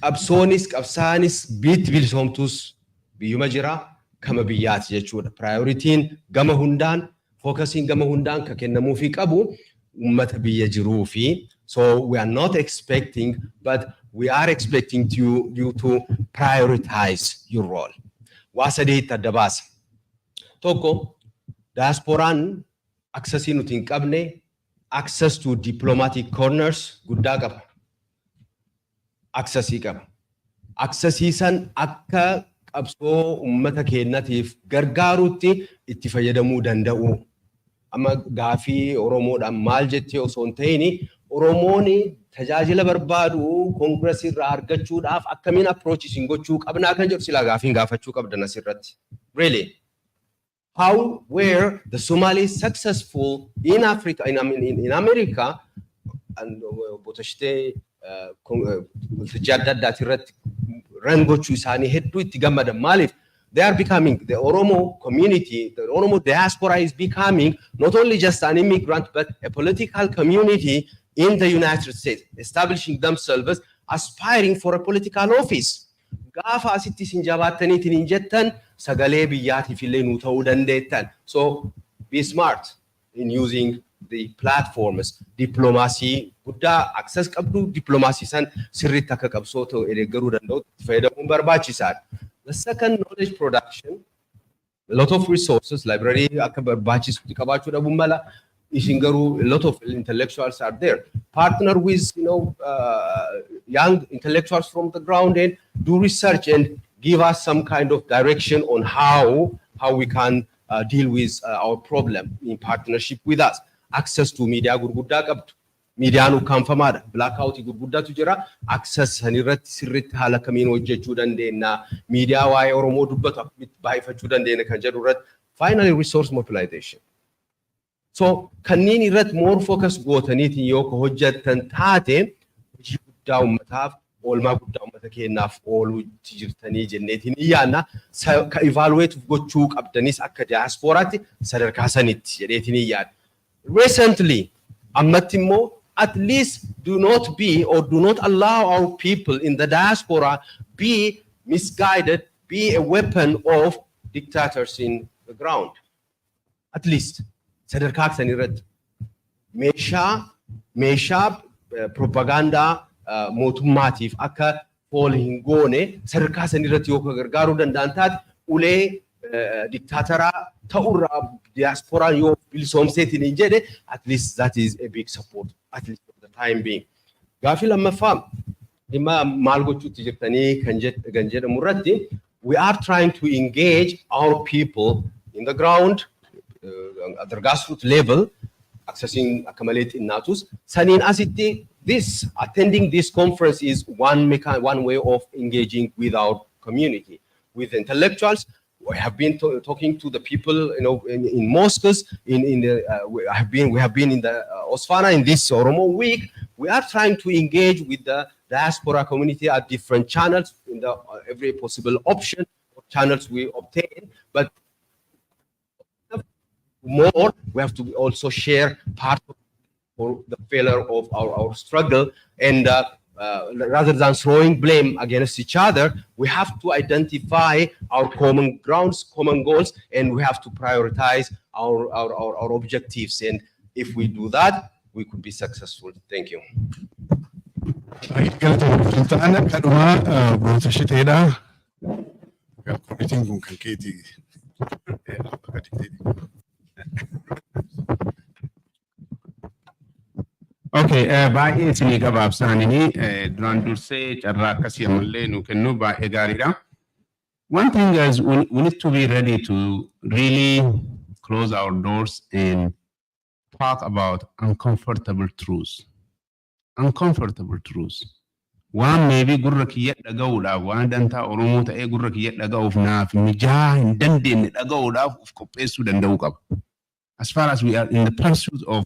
qabsoonis qabsaanis biitti bilisoomtus biyyuma jira, kama biyyaati jechuudha. Prioritiin gama hundaan, focusing gama hundaan ka kennamuufii qabu ummata biyya jiruu fi so we are not expecting, but we are expecting you to prioritize your role. Waa sadeetti adda baasa. Tokko, diasporaan accessii nuti hin qabne, access to diplomatic corners guddaa qaba. Accessii qaba. Accessii san akka qabsoo ummata keenyatiif gargaaruutti itti fayyadamuu danda'u. Amma gaafii Oromoodhaan maal jettee osoo hin ta'in Oromoon tajaajila barbaadu Congress irraa argachuudhaaf akkamiin approach isin gochuu qabnaa kan jedhu silaa gaafiin gaafachuu qabdan asirratti. Really? How were the Somalis successful in Africa, in America, and botashte adda irratti ran gochuu isaanii hedduu itti gammadan maaliif? They are becoming, the Oromo community, the Oromo diaspora is becoming not only just an immigrant, but a political community in the United States, establishing themselves, aspiring for a political office. Gaafa asitti isin jabaattaniitiin hin jettan sagalee biyyaatiif illee nu ta'uu dandeettan. So be smart in using the platforms. Diplomacy guddaa access qabdu, diplomacy san sirriitti akka qabsoo ta'u edeeggaruu danda'u fayyadamuun barbaachisaadha. The second, knowledge production, a lot of resources, library, a lot of intellectuals are there. Partner with young intellectuals from the ground and do research and give us some kind of direction on how we can deal with our problem in partnership with us. Access to media gurguddaa qabdu. miidiyaan ukkaanfamaadha. Blackoutii gurguddaatu jira. Access sanirratti sirriitti haala kamiin hojjechuu dandeenya. Miidiyaa waa'ee Oromoo dubbatu akkamitti baay'ifachuu dandeenya kan jedhu irratti finally resource mobilization. So kanneen irratti more focus gootaniitiin yoo ka hojjettan taate hojii guddaa uummataaf oolmaa guddaa uummata keenyaaf ooluutti jirtanii jenneetiin iyyaanna ka evaluate gochuu qabdanis akka diasporaatti sadarkaa sanitti jedheetiin iyyaadha. Recently ammatti immoo at least do not be or do not allow our people in the diaspora be misguided, be a weapon of dictators in the ground. At least sadarkaa sanirratti meeshaa propaganda mootummaatiif akka fool hin goone sadarkaa sanirratti yoo gargaaruu danda'an taate ulee diktaataraa ta'urraa diasporaan yoo bilisoomseetiin hin jedhe at least that is a big support at least for the time being. Gaafii lammaffaa dhimma maal gochuutti jirtanii kan jedhamu irratti we are trying to engage our people in the ground at the grassroots level accessing accumulate in natus sanin asitti this attending this conference is one way of engaging with our community with intellectuals. We have been talking to the people, you know, in mosques. We have been in the Osfana in this Oromo week. We are trying to engage with the diaspora community at different channels in the every possible option of channels we obtain. But more, we have to also share part of the failure of our struggle, and rather than throwing blame against each other, we have to identify our common grounds, common goals, and we have to prioritize our objectives. And if we do that, we could be successful. Thank you. Okay, baay'ee isinii gabaabsaanii duraan dursee carraa akkasii ammallee nu kennu baay'ee gaariidha. One thing is we need to be ready to really close our doors and talk about uncomfortable truths. Uncomfortable truths. Waan maybe gurra kiyya dhaga'uudhaaf waan dantaa Oromoo ta'ee gurra kiyya dhaga'uuf naaf mijaa hin dandeenye dhaga'uudhaaf of qopheessuu danda'uu qaba. As far as we are in the pursuit of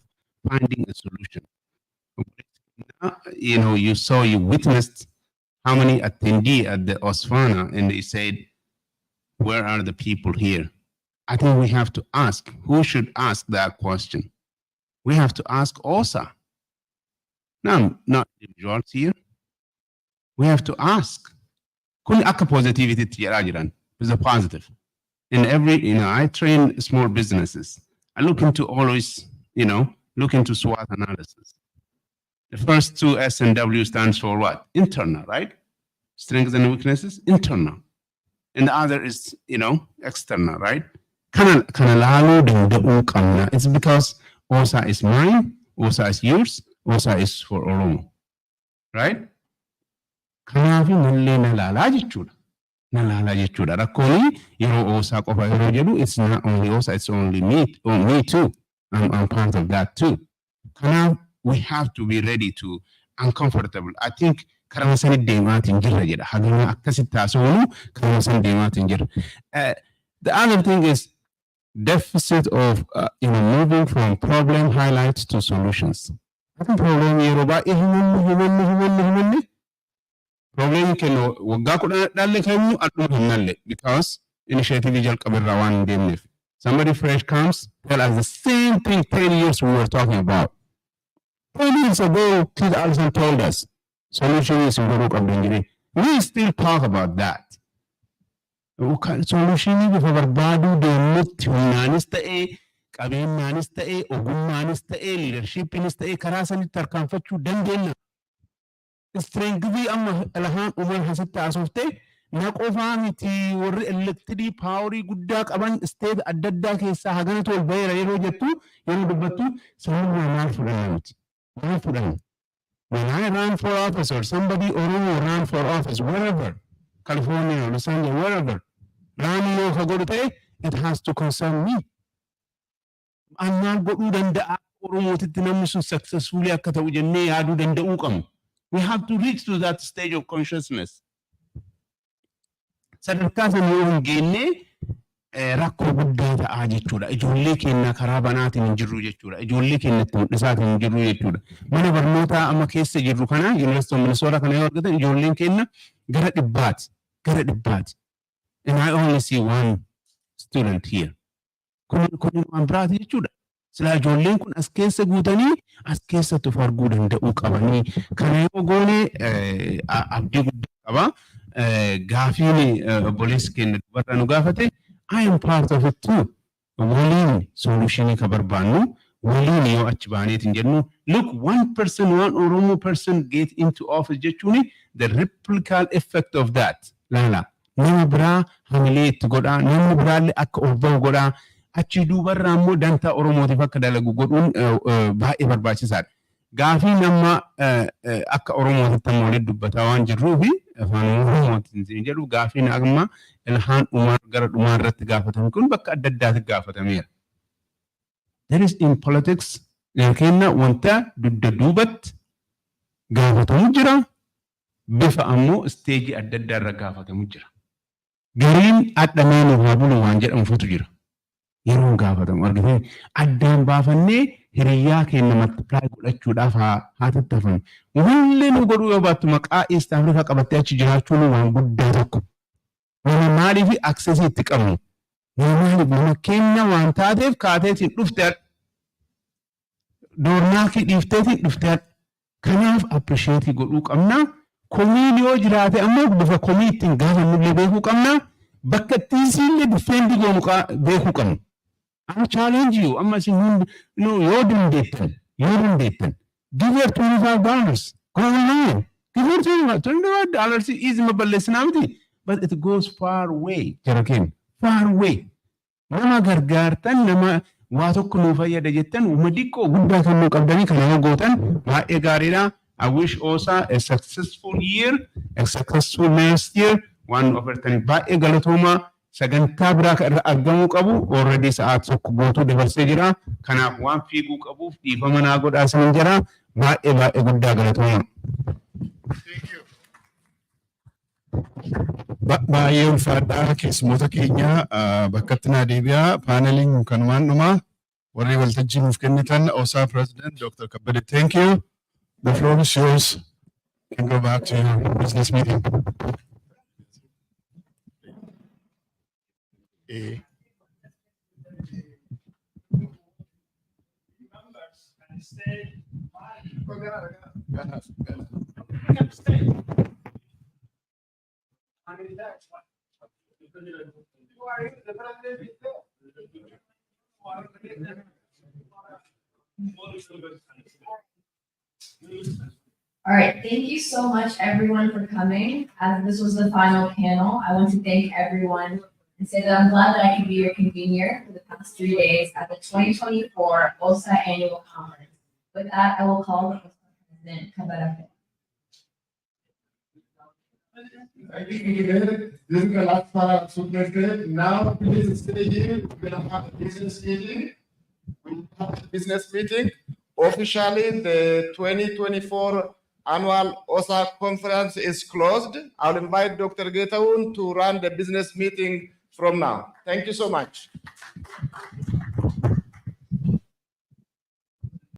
finding a solution. You know, you witnessed how many attendees at the Osfana, and they said, where are the people here? I think we have to ask, who should ask that question? We have to ask OSA. No, not individuals here. We have to ask. Kun akka positivity tiyaraa jiran is a positive. In every, I train small businesses. I look into always, look into SWOT analysis. The first two S and W stands for what? Internal, right? Strengths and weaknesses, internal. And the other is, external, right? It's because OSA is mine, OSA is yours, OSA is for Oromo, right? Kanaafi nallee nalaalaa jechuudha. Nalaalaa jechuudha. Rakkooni yeroo OSA qofa yeroo jedhu it's not only OSA, it's only me too. I'm part of that too. Kanaaf we have to be ready to uncomfortable. I think karama sani deemaatiin jirra jedha. Hagama akkasitti haasawnu karama sani deemaatiin jirra. The other thing is deficit of moving from problem highlights to solutions. I think problem yeroo baay'ee himanne problem kennu waggaa kudha dhalle kennu aduma hinnalle because initiative jalqabarraa waan hin deemneef. Somebody fresh comes, tell us the same thing 10 years we were talking about. 10 years ago, Keith Allison told us, solution is in Baruch Abdengiri. We still talk about that. Solution is for Barbadu, the Mutuanis ta'e, Kabemanis ta'e, Ogumanis ta'e, leadership in ta'e, Karasan Tarkanfachu, Dangena. Strength Alhan Umar Hasita Asofte, Nakovamiti, or electric power, good duck, aban state at that duck is Sahaganato, Bayra, Yetu, Yellow, someone for them. When I ran for office or somebody or ran for office, wherever, California, Los Angeles, wherever, it has to concern me. I'm not going to Oromootitti namni sun successfully akka ta'u jennee yaaduu danda'uu qabnu. We have to reach to that stage of consciousness. Sadarkaa sana yoo hin geenye rakkoo guddaa ta'aa jechuudha. Ijoollee keenya karaa banaatiin hin jirru jechuudha. Ijoollee keenya itti mul'isaatiin hin jirru jechuudha. Mana barnootaa amma keessa jirru kana Yuunivarsiitii Minnesota kana yoo argatan ijoolleen keenya gara dhibbaati. Gara dhibbaati. And I only see one student here. Kun waan biraati jechuudha. Silaa ijoolleen kun as keessa guutanii as keessatti of arguu danda'uu qabanii. Kana yoo goone abdii guddaa qaba. Gaafiin obboleessi keenya dubarra nu gaafate I am part of it too. Waliin solutionii ka barbaannu waliin yoo achi baaneetiin jennu look one person one Oromo person get into office jechuuni the reciprocal effect of that. Laala nama biraa hamilee itti godhaa namni biraallee akka of bahu godhaa achi duubarraa immoo dantaa Oromootiif akka dalagu godhuun baay'ee barbaachisaadha. Gaafii nama akka Oromootitti amma walitti dubbataa waan jirruufi afaan Oromootiin jedhu gaafiin amma ilhaan Umar gara dhumaa irratti gaafatame kun bakka adda addaatti gaafatameera. There is in politics kenna wanta dudda duubatti gaafatamu jira bifa ammoo isteejii adda addaa irra gaafatamu jira. Gariin adhamee nu haa bulu waan jedhamutu jira. Yeroo gaafatamu argitee addaan baafannee hiriyyaa keenya multiply godhachuudhaaf haa tattaafanu. Wallee nu godhuu yoo baattu maqaa East Africa qabattee achi jiraachuun waan guddaa tokko. Nama maaliif access itti qabnu? Nama maaliif nama keenya waan taateef kaateetiin dhufte doornaakii dhiifteetiin dhufte kanaaf appreciate godhuu qabna. Komiin yoo jiraate ammoo bifa komii ittiin gaafannullee beekuu qabna. Bakka ittiin siillee defendi goonu beekuu qabna. I challenge you. I'm saying, no, you're doing that. You're doing that. Give her $25. Go online. Give her $25 is my personality. But it goes far away. Jarakin, far away. Nama gargaartan nama waa tokko nu fayyada jettan umadikko guddaa kan nu qabdanii kana yoo gootan baay'ee gaariidha. I wish OSA a successful year, a successful next year. Waan ofertanii baay'ee galatooma. Sagantaa biraa kan irra argamuu qabu already sa'aat tokko gootuu dabarsee jira. Kanaaf waan fiiguu qabuuf dhiifama naa godhaa sin jira. Baay'ee guddaa galatooma. Baay'ee ulfaadhaa keessummoota keenya bakkatti naa deebi'aa paaneliin kanumaan dhumaa warri waltajjii nuuf kennitan OSA President Dr. Kabbade, thank you. The floor is yours. You can go back to your business meeting. All right, thank you so much everyone for coming. As this was the final panel, I want to thank everyone and say that I'm glad that I could be your convener for the past 3 days at the 2024 OSA Annual Conference. With that, I will call the President Kabarafe. Thank you. This is the last part of Super. Now, please stay here. We're going to have a business meeting. We have a business meeting. Officially, the 2024 Annual OSA Conference is closed. I'll invite Dr. Getaun to run the business meeting from now. Thank you so much.